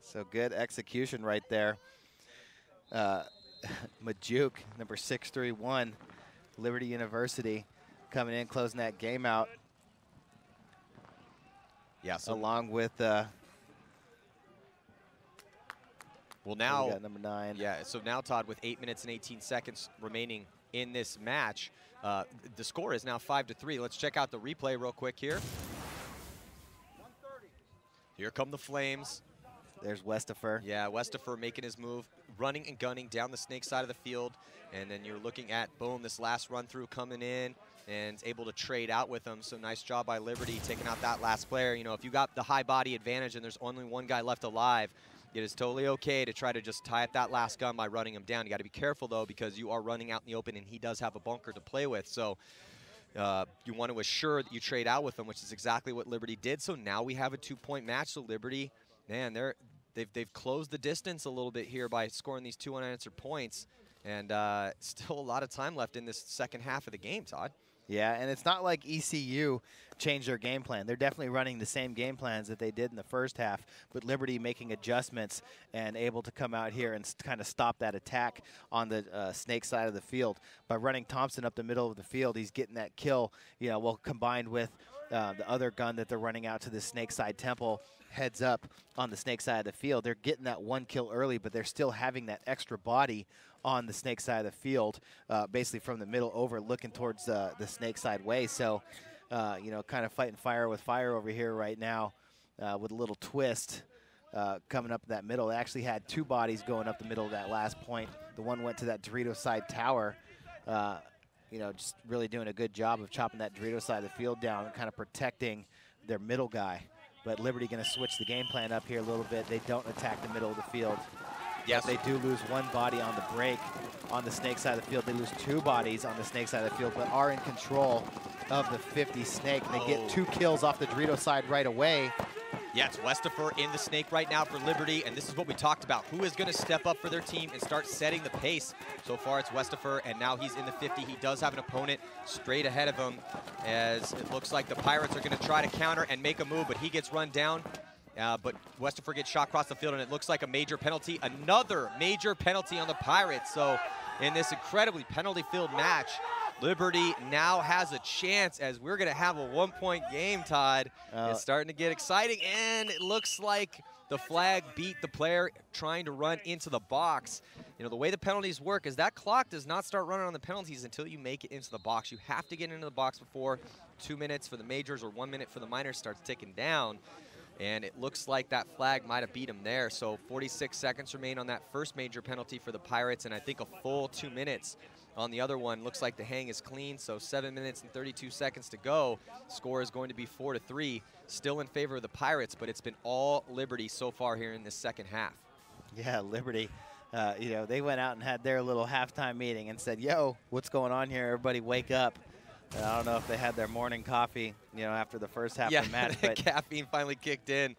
So good execution right there. Majuk, number 631, Liberty University, coming in, closing that game out.
Yeah, so
along with
well, now
we got number 9.
Yeah, so now Todd, with 8 minutes and 18 seconds remaining in this match, the score is now 5-3. Let's check out the replay real quick here. Here come the Flames.
There's Westifer.
Yeah, Westifer making his move, running and gunning down the snake side of the field. And then you're looking at, boom, this last run through coming in and able to trade out with them. So nice job by Liberty taking out that last player. You know, if you got the high body advantage and there's only one guy left alive, it is totally okay to try to just tie up that last gun by running him down. You got to be careful, though, because you are running out in the open and he does have a bunker to play with. So you want to assure that you trade out with them, which is exactly what Liberty did. So now we have a 2-point match. So Liberty, man, they've closed the distance a little bit here by scoring these 2 unanswered points. And still a lot of time left in this second half of the game, Todd.
Yeah, and it's not like ECU changed their game plan. They're definitely running the same game plans that they did in the first half, but Liberty making adjustments and able to come out here and kind of stop that attack on the snake side of the field. By running Thompson up the middle of the field, he's getting that kill, you know, well, combined with the other gun that they're running out to the snake side temple, heads up on the snake side of the field. They're getting that 1 kill early, but they're still having that extra body on the snake side of the field, basically from the middle over looking towards the snake side way. So, you know, kind of fighting fire with fire over here right now with a little twist coming up that middle. They actually had 2 bodies going up the middle of that last point. The one went to that Dorito side tower. You know, just really doing a good job of chopping that Dorito side of the field down and kind of protecting their middle guy. But Liberty going to switch the game plan up here a little bit. They don't attack the middle of the field. Yes. They do lose 1 body on the break on the snake side of the field. They lose 2 bodies on the snake side of the field, but are in control of the 50 snake. They get 2 kills off the Dorito side right away.
Yeah, it's Westifer in the snake right now for Liberty, and this is what we talked about. Who is going to step up for their team and start setting the pace? So far, it's Westifer, and now he's in the 50. He does have an opponent straight ahead of him, as it looks like the Pirates are going to try to counter and make a move, but he gets run down. But Westifer gets shot across the field, and it looks like a major penalty. Another major penalty on the Pirates. So in this incredibly penalty-filled match, Liberty now has a chance, as we're going to have a 1-point game, Todd. It's starting to get exciting, and it looks like the flag beat the player trying to run into the box. You know, the way the penalties work is that clock does not start running on the penalties until you make it into the box. You have to get into the box before 2 minutes for the majors or 1 minute for the minors starts ticking down. And it looks like that flag might have beat him there. So 46 seconds remain on that first major penalty for the Pirates, and I think a full 2 minutes on the other one. Looks like the hang is clean, so 7 minutes and 32 seconds to go. Score is going to be 4-3, still in favor of the Pirates, but it's been all Liberty so far here in this second half.
Yeah, Liberty, you know, they went out and had their little halftime meeting and said, yo, what's going on here? Everybody wake up. I don't know if they had their morning coffee, you know, after the first half of the match.
But caffeine finally kicked in.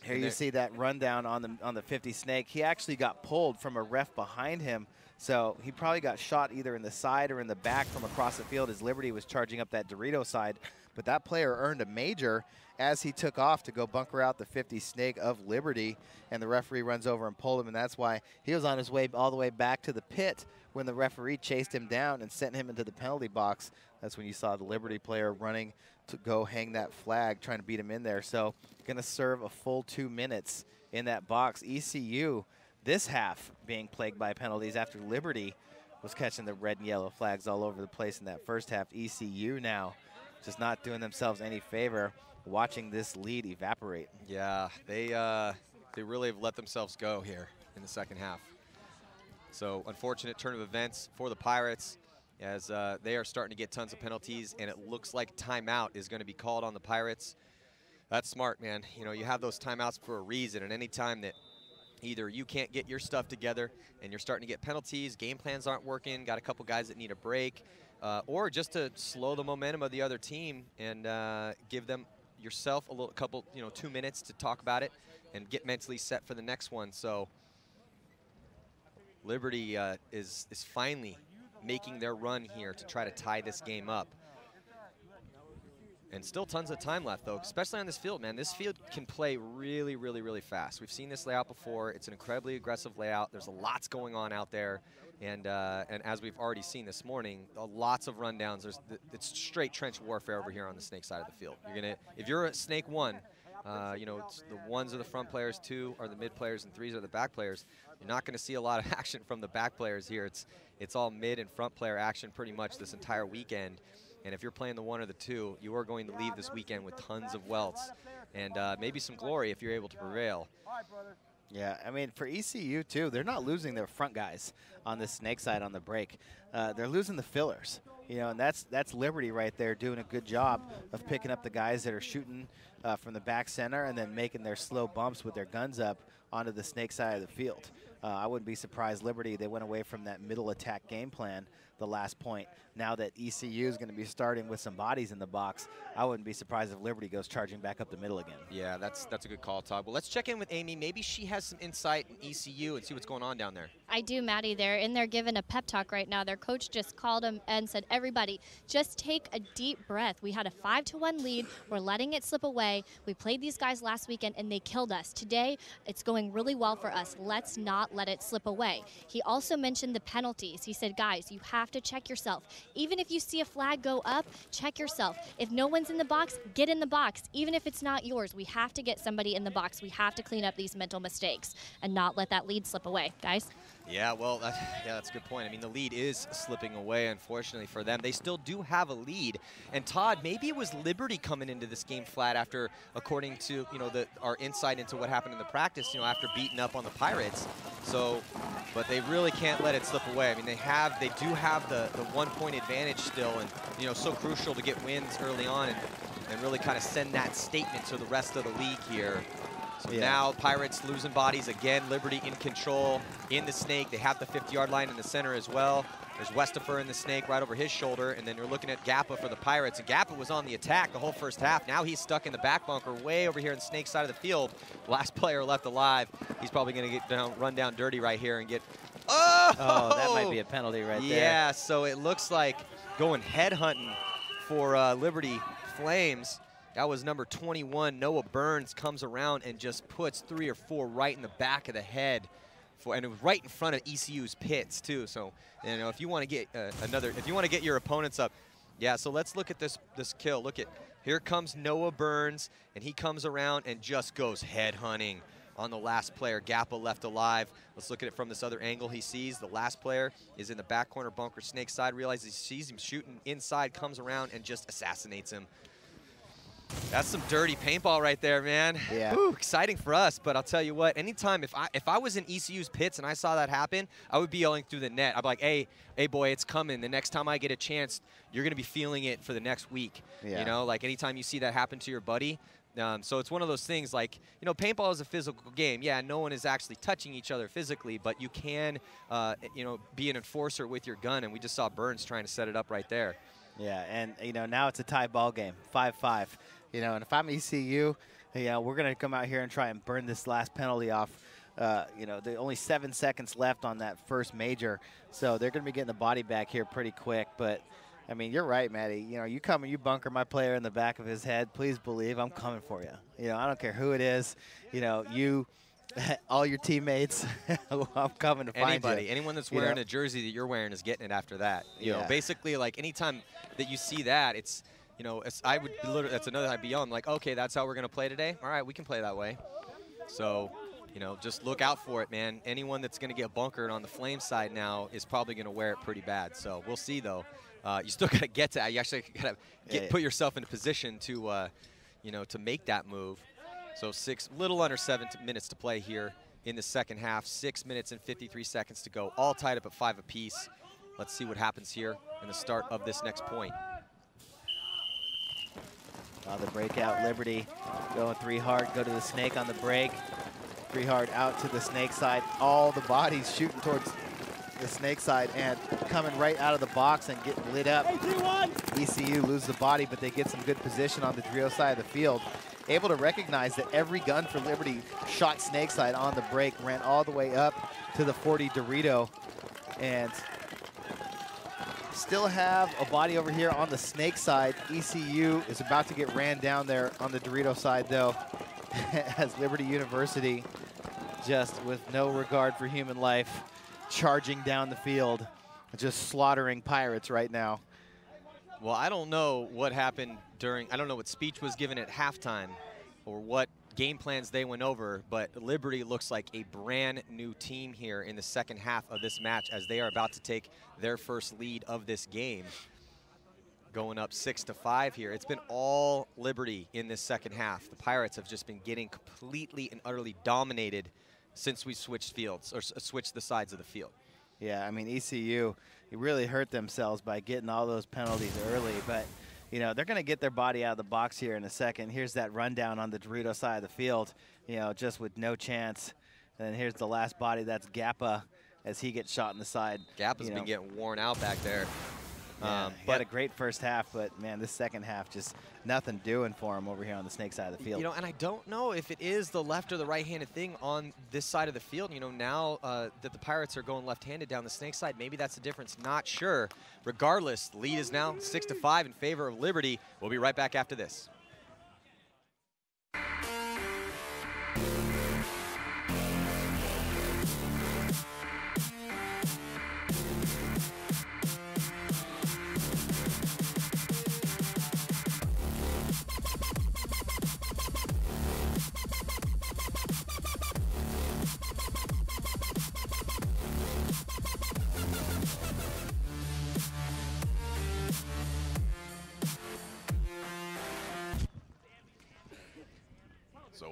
Here you see that rundown on the 50 snake. He actually got pulled from a ref behind him. So he probably got shot either in the side or in the back from across the field as Liberty was charging up that Dorito side. But that player earned a major as he took off to go bunker out the 50 snake of Liberty. And the referee runs over and pulled him. And that's why he was on his way all the way back to the pit when the referee chased him down and sent him into the penalty box. That's when you saw the Liberty player running to go hang that flag, trying to beat him in there. So going to serve a full 2 minutes in that box. ECU this half being plagued by penalties after Liberty was catching the red and yellow flags all over the place in that first half. ECU now just not doing themselves any favor, watching this lead evaporate.
Yeah, they really have let themselves go here in the second half. So unfortunate turn of events for the Pirates, as they are starting to get tons of penalties, and it looks like timeout is going to be called on the Pirates. That's smart, man. You know, you have those timeouts for a reason, and any time that either you can't get your stuff together and you're starting to get penalties, game plans aren't working, got a couple guys that need a break, or just to slow the momentum of the other team and give them yourself a couple, 2 minutes to talk about it and get mentally set for the next one. So Liberty is finally making their run here to try to tie this game up. And still tons of time left, though, especially on this field, man. This field can play really, really, really fast. We've seen this layout before. It's an incredibly aggressive layout. There's lots going on out there. And as we've already seen this morning, lots of rundowns. It's straight trench warfare over here on the snake side of the field. If you're a snake one, it's the ones are the front players, 2 are the mid players, and 3s are the back players. You're not going to see a lot of action from the back players here. It's all mid and front player action pretty much this entire weekend. And if you're playing the 1 or the 2, you are going to leave this weekend with tons of welts and maybe some glory if you're able to prevail.
Yeah, I mean, for ECU, too, they're not losing their front guys on the snake side on the break. They're losing the fillers, you know, and that's Liberty right there doing a good job of picking up the guys that are shooting from the back center and then making their slow bumps with their guns up onto the snake side of the field. I wouldn't be surprised, Liberty, they went away from that middle attack game plan the last point. Now that ECU is going to be starting with some bodies in the box, I wouldn't be surprised if Liberty goes charging back up the middle again.
Yeah, that's a good call, Todd. Well, let's check in with Amy. Maybe she has some insight in ECU and see what's going on down there.
I do, Maddie. They're in there giving a pep talk right now. Their coach just called them and said, everybody, just take a deep breath. We had a 5-1 lead. We're letting it slip away. We played these guys last weekend, and they killed us. Today, it's going really well for us. Let's not let it slip away. He also mentioned the penalties. He said, guys, you have to check yourself. Even if you see a flag go up, check yourself. If no one's in the box, get in the box. Even if it's not yours, we have to get somebody in the box. We have to clean up these mental mistakes and not let that lead slip away, guys.
Yeah, well, that's a good point. I mean, the lead is slipping away, unfortunately, for them. They still do have a lead. And, Todd, maybe it was Liberty coming into this game flat after, according to, you know, our insight into what happened in the practice, you know, after beating up on the Pirates. So, but they really can't let it slip away. I mean, they do have the 1-point advantage still, and, you know, so crucial to get wins early on and really kind of send that statement to the rest of the league here. So now Pirates losing bodies again. Liberty in control in the snake. They have the 50-yard line in the center as well. There's Westapher in the snake right over his shoulder. And then you're looking at Gappa for the Pirates. And Gappa was on the attack the whole first half. Now he's stuck in the back bunker way over here in the snake side of the field. Last player left alive. He's probably going to get run down dirty right here and get...
Oh, that might be a penalty right there.
Yeah, so it looks like going head hunting for Liberty Flames. That was number 21. Noah Burns comes around and just puts 3 or 4 right in the back of the head, and it was right in front of ECU's pits too. So, you know, if you want to get if you want to get your opponents up, yeah. So let's look at this kill. Look at, here comes Noah Burns, and he comes around and just goes head hunting on the last player. Gappa left alive. Let's look at it from this other angle. He sees the last player is in the back corner bunker, snake side, realizes he sees him shooting inside, comes around and just assassinates him. That's some dirty paintball right there, man.
Yeah.
Ooh, exciting for us, but I'll tell you what, anytime if I was in ECU's pits and I saw that happen, I would be yelling through the net. I'd be like, hey boy, it's coming. The next time I get a chance, you're going to be feeling it for the next week. Yeah. You know, like anytime you see that happen to your buddy. So it's one of those things like, you know, paintball is a physical game. Yeah, no one is actually touching each other physically, but you can, you know, be an enforcer with your gun, and we just saw Burns trying to set it up right there.
Yeah, and, you know, now it's a tie ball game, 5-5. You know, and if I'm ECU, you know, we're going to come out here and try and burn this last penalty off. You know, there's only 7 seconds left on that first major, so they're going to be getting the body back here pretty quick. But, I mean, you're right, Maddie. You know, you come and you bunker my player in the back of his head, please believe I'm coming for you. You know, I don't care who it is. You know, you, all your teammates, I'm coming to find you.
Anybody, anyone that's wearing a jersey that you're wearing is getting it after that. You know, basically, like, anytime that you see that, it's, you know, I would literally, that's another I'd be on, like, okay, that's how we're going to play today? All right, we can play that way. So, you know, just look out for it, man. Anyone that's going to get bunkered on the Flame side now is probably going to wear it pretty bad. So we'll see, though. You still got to get to that. You actually got to put yourself in a position to, you know, to make that move. So little under 7 minutes to play here in the second half. 6 minutes and 53 seconds to go. All tied up at 5 apiece. Let's see what happens here in the start of this next point.
The breakout, Liberty going 3 hard, go to the snake on the break. 3 hard out to the snake side. All the bodies shooting towards the snake side and coming right out of the box and getting lit up. ECU lose the body, but they get some good position on the Drio side of the field. Able to recognize that every gun for Liberty shot snake side on the break, ran all the way up to the 40 Dorito, and still have a body over here on the snake side. ECU is about to get ran down there on the Dorito side, though, as Liberty University, just with no regard for human life, charging down the field, just slaughtering Pirates right now.
Well, I don't know what happened I don't know what speech was given at halftime or what game plans they went over, but Liberty looks like a brand new team here in the second half of this match as they are about to take their first lead of this game, going up 6-5 here. It's been all Liberty in this second half. The Pirates have just been getting completely and utterly dominated since we switched fields, or switched the sides of the field.
Yeah, I mean, ECU really hurt themselves by getting all those penalties early, but you know, they're going to get their body out of the box here in a second. Here's that rundown on the Dorito side of the field, you know, just with no chance. And then here's the last body. That's Gappa as he gets shot in the side.
Gappa's been getting worn out back there.
Yeah, he had a great first half, but, man, this second half just nothing doing for him over here on the Snake side of the field.
You know, and I don't know if it is the left or the right-handed thing on this side of the field. You know, now that the Pirates are going left-handed down the Snake side, maybe that's the difference. Not sure. Regardless, the lead is now 6-5 in favor of Liberty. We'll be right back after this.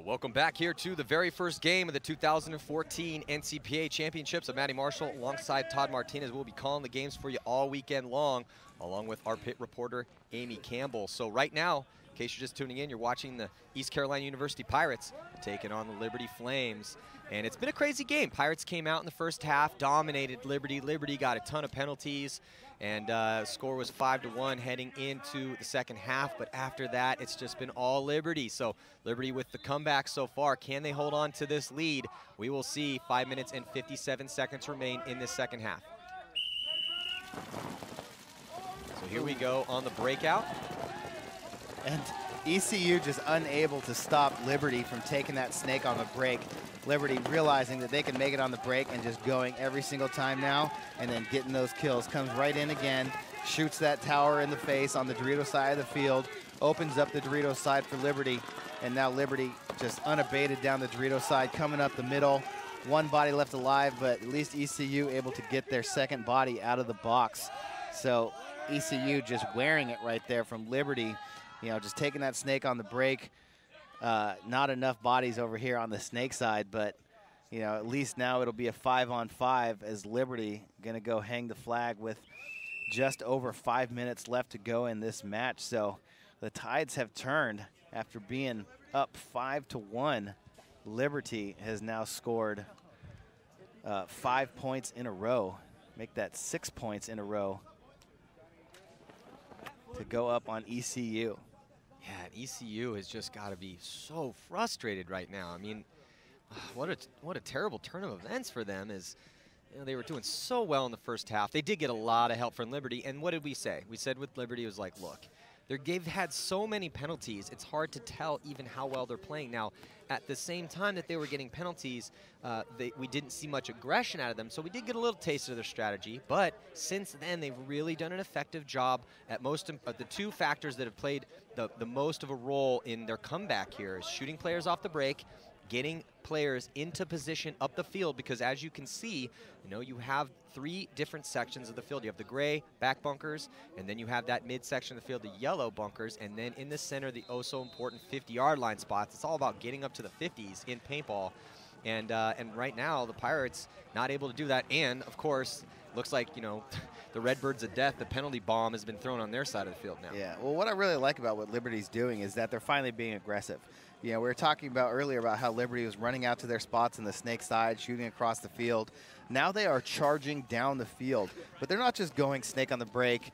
Welcome back here to the very first game of the 2014 NCPA Championships. I'm Matty Marshall alongside Todd Martinez. We'll be calling the games for you all weekend long, along with our pit reporter, Amy Campbell. So right now, in case you're just tuning in, you're watching the East Carolina University Pirates taking on the Liberty Flames. And it's been a crazy game. Pirates came out in the first half, dominated Liberty. Liberty got a ton of penalties, and score was 5-1 heading into the second half. But after that, it's just been all Liberty. So Liberty with the comeback so far. Can they hold on to this lead? We will see. 5 minutes and 57 seconds remain in this second half. So here we go on the breakout.
And ECU just unable to stop Liberty from taking that snake on the break. Liberty realizing that they can make it on the break and just going every single time now and then getting those kills. Comes right in again, shoots that tower in the face on the Dorito side of the field, opens up the Dorito side for Liberty, and now Liberty just unabated down the Dorito side, coming up the middle. One body left alive, but at least ECU able to get their second body out of the box. So ECU just wearing it right there from Liberty, you know, just taking that snake on the break. Not enough bodies over here on the Snake side, but, you know, at least now it'll be a 5-on-5 as Liberty going to go hang the flag with just over 5 minutes left to go in this match. So the tides have turned after being up 5-1. Liberty has now scored 5 points in a row, make that 6 points in a row to go up on ECU.
Yeah, ECU has just got to be so frustrated right now. I mean, what a terrible turn of events for them. Is, you know, they were doing so well in the first half. They did get a lot of help from Liberty. And what did we say? We said with Liberty, it was like, look, they've had so many penalties, it's hard to tell even how well they're playing. Now, at the same time that they were getting penalties, we didn't see much aggression out of them, so we did get a little taste of their strategy. But since then, they've really done an effective job at most of the two factors that have played the most of a role in their comeback here is shooting players off the break, getting players into position up the field, because as you can see, you know, you have 3 different sections of the field. You have the gray back bunkers, and then you have that midsection of the field, the yellow bunkers, and then in the center, the oh-so-important 50-yard line spots. It's all about getting up to the 50s in paintball, and right now, the Pirates not able to do that, and, of course, looks like, you know, the Redbirds of Death, the penalty bomb has been thrown on their side of the field now.
Yeah, well, what I really like about what Liberty's doing is that they're finally being aggressive. You know, we were talking about earlier about how Liberty was running out to their spots in the Snake side, shooting across the field. Now they are charging down the field, but they're not just going snake on the break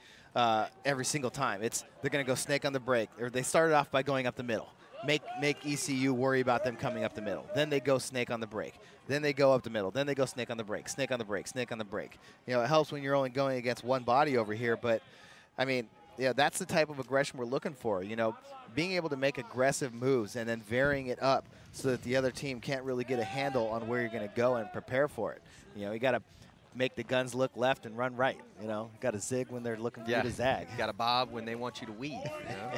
every single time. They're going to go snake on the break, or they started off by going up the middle. Make ECU worry about them coming up the middle. Then they go snake on the break. Then they go up the middle. Then they go snake on the break, snake on the break, snake on the break. You know, it helps when you're only going against one body over here, but, I mean, yeah, that's the type of aggression we're looking for, you know, being able to make aggressive moves and then varying it up so that the other team can't really get a handle on where you're going to go and prepare for it. You know, you got to make the guns look left and run right, you know. Got to zig when they're looking for you to zag.
Got to bob when they want you to weave, you know?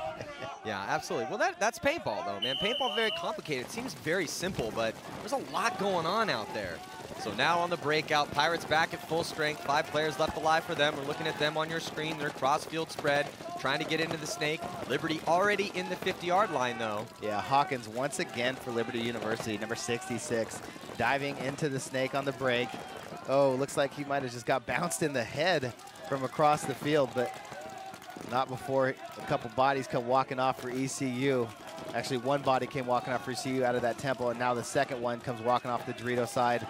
Yeah, absolutely. Well, that's paintball, though, man. Paintball very complicated. It seems very simple, but there's a lot going on out there. So now on the breakout, Pirates back at full strength. 5 players left alive for them. We're looking at them on your screen. Their cross-field spread. trying to get into the snake. Liberty already in the 50-yard line, though.
Yeah, Hawkins once again for Liberty University, number 66, diving into the snake on the break. Oh, looks like he might have just got bounced in the head from across the field, but not before a couple bodies come walking off for ECU. Actually, one body came walking off for ECU out of that temple, and now the second one comes walking off the Dorito side.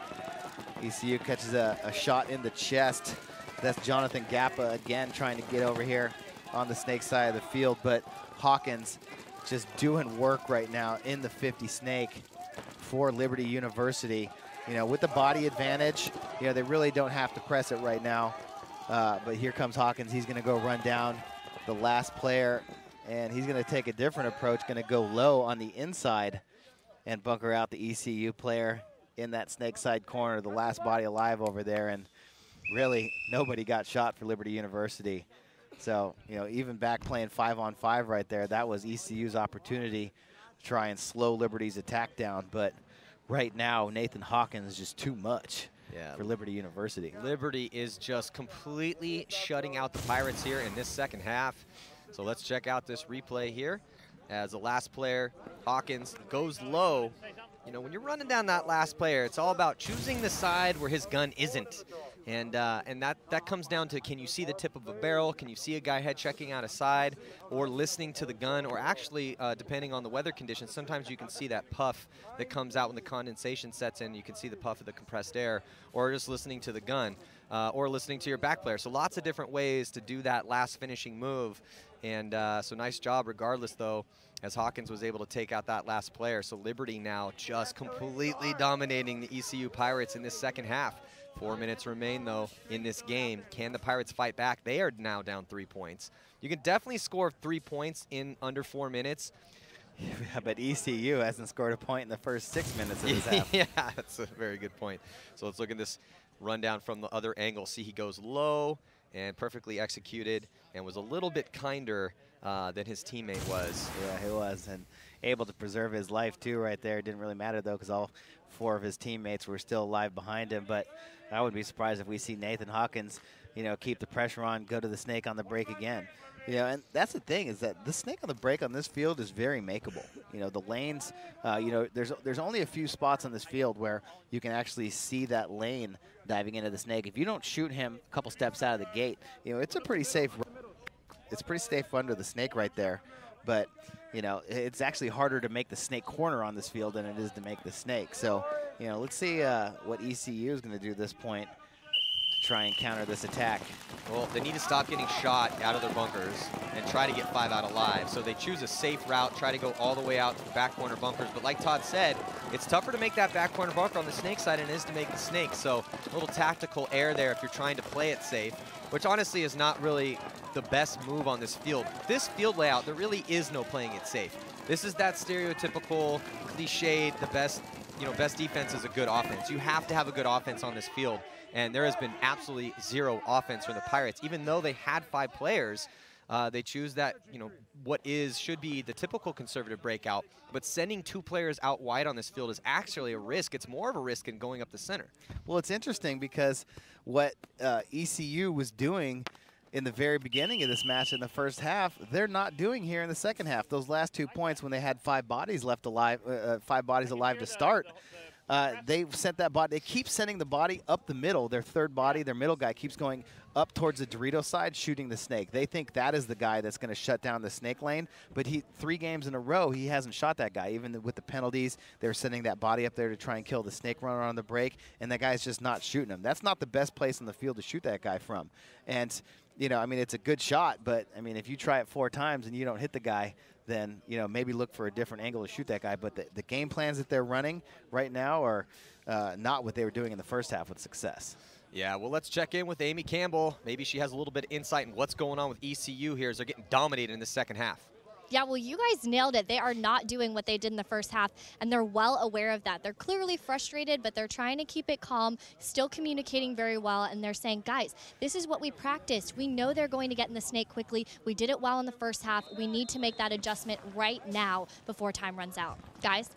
ECU catches a shot in the chest. That's Jonathan Gappa again trying to get over here on the snake side of the field, but Hawkins just doing work right now in the 50 snake for Liberty University. You know, with the body advantage, you know, they really don't have to press it right now. But here comes Hawkins. He's going to go run down the last player, and he's going to take a different approach, going to go low on the inside and bunker out the ECU player in that snake side corner, the last body alive over there. And really, nobody got shot for Liberty University. So, you know, even back playing 5-on-5 right there, that was ECU's opportunity to try and slow Liberty's attack down. But right now, Nathan Hawkins is just too much for Liberty University.
Liberty is just completely shutting out the Pirates here in this second half. So let's check out this replay here as the last player, Hawkins, goes low. You know, when you're running down that last player, it's all about choosing the side where his gun isn't. And that comes down to, can you see the tip of a barrel? Can you see a guy head checking out a side, or listening to the gun, or actually, depending on the weather conditions, sometimes you can see that puff that comes out when the condensation sets in. You can see the puff of the compressed air, or just listening to the gun, or listening to your back player. So lots of different ways to do that last finishing move. And so nice job regardless, though, as Hawkins was able to take out that last player. So Liberty now just completely dominating the ECU Pirates in this second half. 4 minutes remain, though, in this game. Can the Pirates fight back? They are now down 3 points. You can definitely score 3 points in under 4 minutes.
Yeah, but ECU hasn't scored a point in the first 6 minutes of this half.
Yeah, that's a very good point. So let's look at this rundown from the other angle. See, he goes low and perfectly executed and was a little bit kinder than his teammate was.
Yeah, he was, and able to preserve his life, too, right there. It didn't really matter, though, because all 4 of his teammates were still alive behind him. But I wouldn't be surprised if we see Nathan Hawkins, you know, keep the pressure on, go to the snake on the break again. You know, and that's the thing, is that the snake on the break on this field is very makeable. You know, the lanes, you know, there's only a few spots on this field where you can actually see that lane diving into the snake. If you don't shoot him a couple steps out of the gate, you know, it's pretty safe under the snake right there. But, you know, it's actually harder to make the snake corner on this field than it is to make the snake. So, you know, let's see what ECU is going to do at this point to try and counter this attack.
Well, they need to stop getting shot out of their bunkers and try to get 5 out alive. So they choose a safe route, try to go all the way out to the back corner bunkers. But like Todd said, it's tougher to make that back corner bunker on the snake side than it is to make the snake. So a little tactical error there if you're trying to play it safe, which honestly is not really the best move on this field. This field layout, there really is no playing it safe. This is that stereotypical, cliched, the best, you know, best defense is a good offense. You have to have a good offense on this field. And there has been absolutely zero offense from the Pirates. Even though they had 5 players, they choose that, you know, should be the typical conservative breakout. But sending 2 players out wide on this field is actually a risk. It's more of a risk than going up the center.
Well, it's interesting because what ECU was doing in the very beginning of this match in the first half, they're not doing here in the second half. Those last 2 points when they had 5 bodies left alive, 5 bodies alive to start, they've sent that body. They keep sending the body up the middle. Their third body, their middle guy, keeps going up towards the Dorito side, shooting the snake. They think that is the guy that's going to shut down the snake lane. But 3 games in a row, he hasn't shot that guy. Even with the penalties, they're sending that body up there to try and kill the snake runner on the break, and that guy's just not shooting him. That's not the best place on the field to shoot that guy from. And, you know, I mean, it's a good shot, but, I mean, if you try it 4 times and you don't hit the guy, then, you know, maybe look for a different angle to shoot that guy. But the game plans that they're running right now are not what they were doing in the first half with success.
Yeah, well, let's check in with Amy Campbell. Maybe she has a little bit of insight in what's going on with ECU here as they're getting dominated in the second half.
Yeah, well, you guys nailed it. They are not doing what they did in the first half, and they're well aware of that. They're clearly frustrated, but they're trying to keep it calm, still communicating very well, and they're saying, guys, this is what we practiced. We know they're going to get in the snake quickly. We did it well in the first half. We need to make that adjustment right now before time runs out. Guys?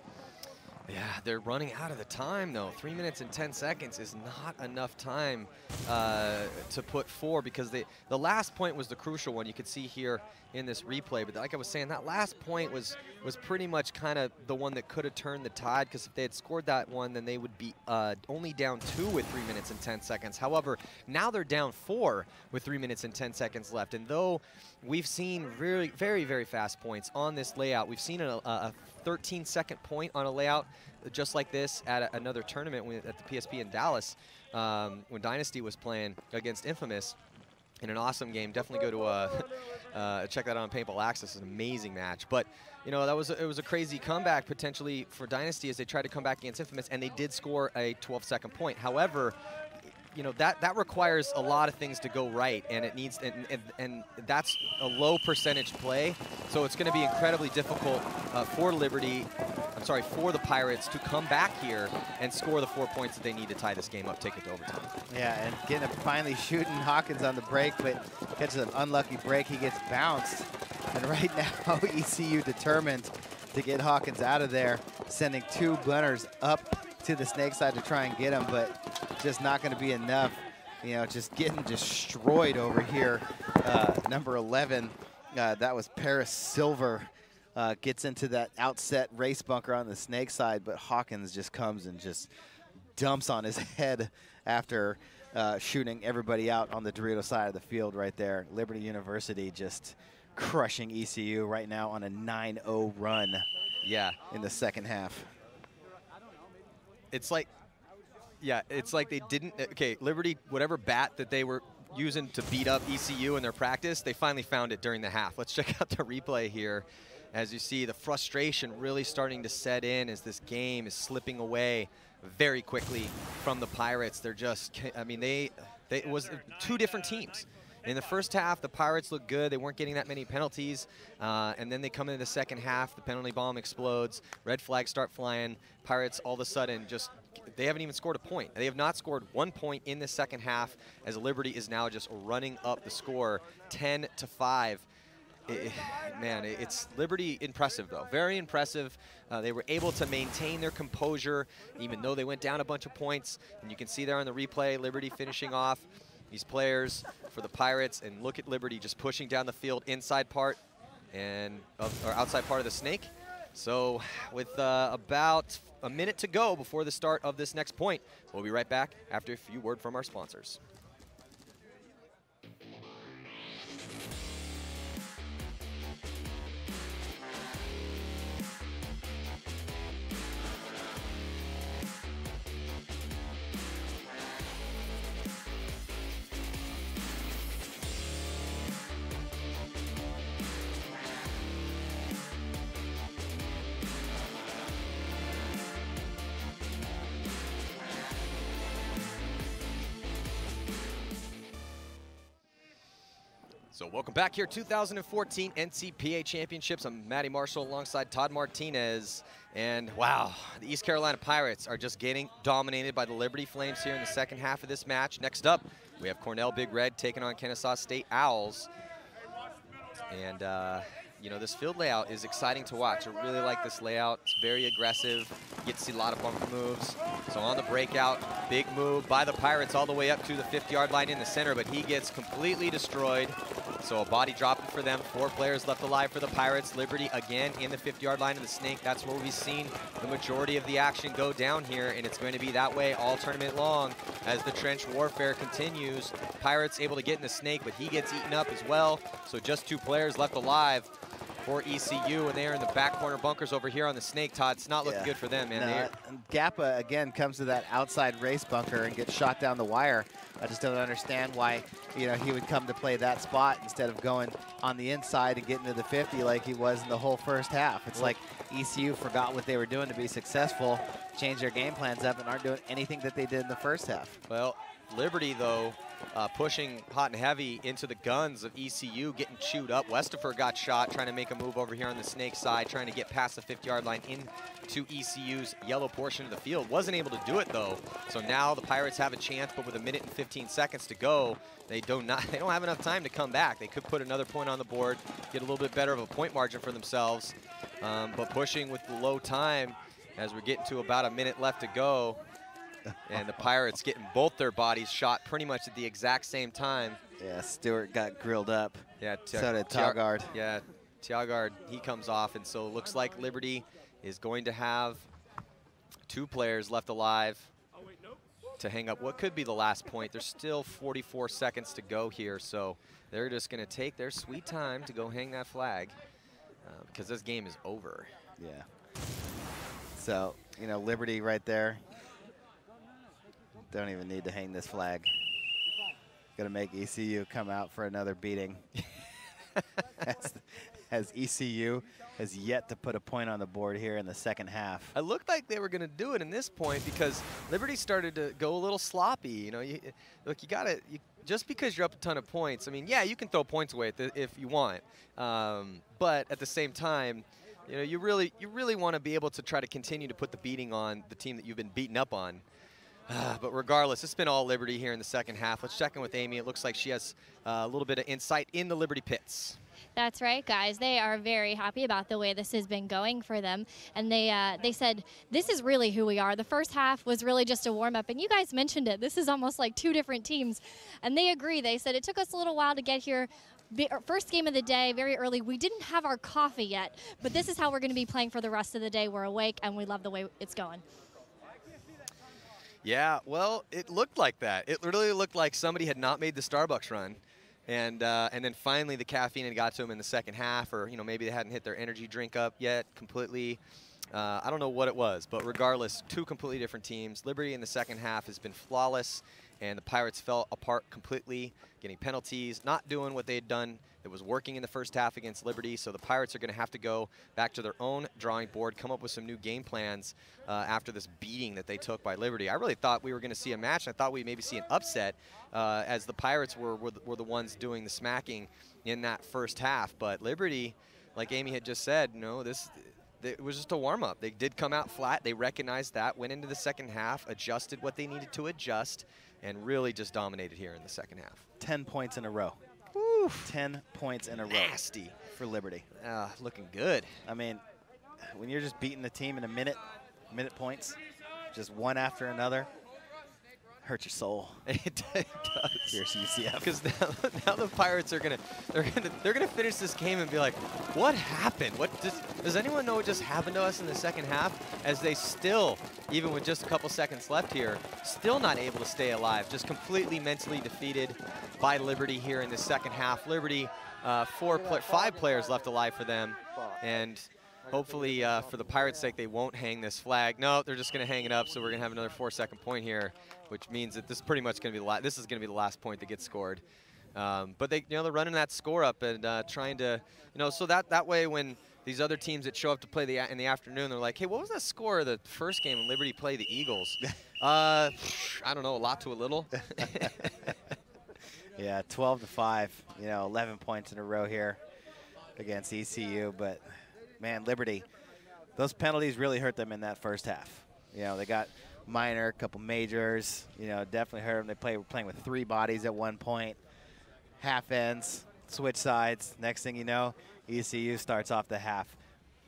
Yeah, they're running out of the time, though. 3 minutes and 10 seconds is not enough time to put 4, because the last point was the crucial one. You could see here in this replay. But like I was saying, that last point was pretty much kind of the one that could have turned the tide, because if they had scored that one, then they would be only down 2 with 3 minutes and 10 seconds. However, now they're down 4 with 3 minutes and 10 seconds left. And though we've seen really very, very fast points on this layout, we've seen a 13-second point on a layout just like this at another tournament at the PSP in Dallas when Dynasty was playing against Infamous in an awesome game. Definitely go to check that out on Paintball Access. It's an amazing match. But you know, it was a crazy comeback potentially for Dynasty as they tried to come back against Infamous, and they did score a 12-second point. However, you know, that requires a lot of things to go right, and it needs and that's a low percentage play, so it's going to be incredibly difficult for the Pirates to come back here and score the 4 points that they need to tie this game up, take it to overtime. Yeah,
and getting finally shooting Hawkins on the break, but catches an unlucky break. He gets bounced, and right now ECU determined to get Hawkins out of there, sending 2 gunners up to the snake side to try and get him, but just not going to be enough. You know, just getting destroyed over here. Number 11, that was Paris Silver, gets into that outset race bunker on the snake side, but Hawkins just comes and just dumps on his head after shooting everybody out on the Dorito side of the field right there. Liberty University just crushing ECU right now on a 9-0 run.
Yeah,
in the second half.
It's like, yeah, it's like they didn't, okay, Liberty, whatever bat that they were using to beat up ECU in their practice, they finally found it during the half. Let's check out the replay here. As you see, the frustration really starting to set in as this game is slipping away very quickly from the Pirates. They're just, I mean, it was 2 different teams. In the first half, the Pirates looked good. They weren't getting that many penalties. And then they come into the second half. The penalty bomb explodes. Red flags start flying. Pirates, all of a sudden, just they haven't even scored a point. They have not scored 1 point in the second half, as Liberty is now just running up the score 10-5. Man, it's Liberty impressive, though. Very impressive. They were able to maintain their composure, even though they went down a bunch of points. And you can see there on the replay, Liberty finishing off these players for the Pirates, and look at Liberty just pushing down the field inside part and or outside part of the snake. So with about a minute to go before the start of this next point, we'll be right back after a few words from our sponsors. So welcome back here, 2014 NCPA Championships. I'm Matty Marshall alongside Todd Martinez. And wow, the East Carolina Pirates are just getting dominated by the Liberty Flames here in the second half of this match. Next up, we have Cornell Big Red taking on Kennesaw State Owls. And you know, this field layout is exciting to watch. I really like this layout. It's very aggressive. You get to see a lot of bumper moves. So on the breakout, big move by the Pirates all the way up to the 50-yard line in the center, but he gets completely destroyed. So a body dropping for them. 4 players left alive for the Pirates. Liberty again in the 50-yard line of the snake. That's where we've seen the majority of the action go down here, and it's going to be that way all tournament long as the trench warfare continues. Pirates able to get in the snake, but he gets eaten up as well. So just 2 players left alive for ECU, and they're in the back corner bunkers over here on the snake. Todd, it's not looking good for them, man.
No, Gappa again comes to that outside race bunker and gets shot down the wire. I just don't understand why, you know, he would come to play that spot instead of going on the inside and getting to the 50 like he was in the whole first half. It's like ECU forgot what they were doing to be successful, changed their game plans up, and aren't doing anything that they did in the first half.
Well, Liberty, though, pushing hot and heavy into the guns of ECU, getting chewed up. Westifer got shot trying to make a move over here on the snake side, trying to get past the 50-yard line into ECU's yellow portion of the field. Wasn't able to do it, though. So now the Pirates have a chance, but with 1 minute and 15 seconds to go, they don't have enough time to come back. They could put another point on the board, get a little bit better of a point margin for themselves. But pushing with the low time, as we're getting to about a minute left to go. And the Pirates getting both their bodies shot pretty much at the exact same time.
Yeah, Stewart got grilled up.
Yeah,
so did Taugard.
Yeah, Taugard, he comes off, and so it looks like Liberty is going to have 2 players left alive to hang up what could be the last point. There's still 44 seconds to go here, so they're just going to take their sweet time to go hang that flag because this game is over.
Yeah. So, you know, Liberty right there. Don't even need to hang this flag. Going to make ECU come out for another beating. as ECU has yet to put a point on the board here in the second half.
It looked like they were going to do it in this point because Liberty started to go a little sloppy. You know, look, you got to, just because you're up a ton of points, I mean, yeah, you can throw points away if you want. But at the same time, you know, you really want to be able to try to continue to put the beating on the team that you've been beaten up on. But regardless, it's been all Liberty here in the second half. Let's check in with Amy. It looks like she has a little bit of insight in the Liberty pits.
That's right, guys. They are very happy about the way this has been going for them. And they said, this is really who we are. The first half was really just a warm-up. And you guys mentioned it. This is almost like 2 different teams. And they agree. They said it took us a little while to get here. First game of the day, very early. We didn't have our coffee yet. But this is how we're going to be playing for the rest of the day. We're awake, and we love the way it's going.
Yeah, well, it looked like that. It really looked like somebody had not made the Starbucks run. And then finally the caffeine had got to them in the second half, or, you know, maybe they hadn't hit their energy drink up yet completely. I don't know what it was, but regardless, 2 completely different teams. Liberty in the second half has been flawless, and the Pirates fell apart completely, getting penalties, not doing what they had done that was working in the first half against Liberty. So the Pirates are going to have to go back to their own drawing board, come up with some new game plans after this beating that they took by Liberty. I really thought we were going to see a match. I thought we'd maybe see an upset as the Pirates were the ones doing the smacking in that first half. But Liberty, like Amy had just said, you know, it was just a warm-up. They did come out flat. They recognized that, went into the second half, adjusted what they needed to adjust, and really just dominated here in the second half.
10 points in a row.
Woo.
10 points in a row.
Nasty.
For Liberty.
Looking good.
I mean, when you're just beating the team in minute points, just one after another, hurt your soul.
It does.
Here's UCF.
Because now the Pirates are gonna finish this game and be like, what happened? Does anyone know what just happened to us in the second half? As they still, even with just a couple seconds left here, still not able to stay alive. Just completely mentally defeated by Liberty here in the second half. Liberty, 5 players left alive for them, and hopefully for the Pirates' sake, they won't hang this flag. No, they're just going to hang it up. So we're going to have another 4-second point here, which means that this is pretty much going to be the last point that gets scored. But they're running that score up and trying to, so that way when these other teams that show up to play in the afternoon, they're like, hey, what was that score of the first game when Liberty played the Eagles? I don't know, a lot to a little.
Yeah, 12-5. 11 points in a row here against ECU, but. Man, Liberty, those penalties really hurt them in that first half. They got minor, a couple majors, definitely hurt them. Were playing with 3 bodies at one point, half ends, switch sides. Next thing you know, ECU starts off the half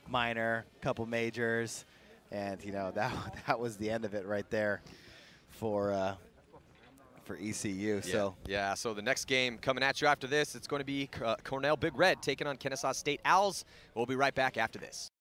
minor, couple majors, and, that was the end of it right there for ECU.
Yeah. Yeah, so the next game coming at you after this, it's going to be Cornell Big Red taking on Kennesaw State Owls. We'll be right back after this.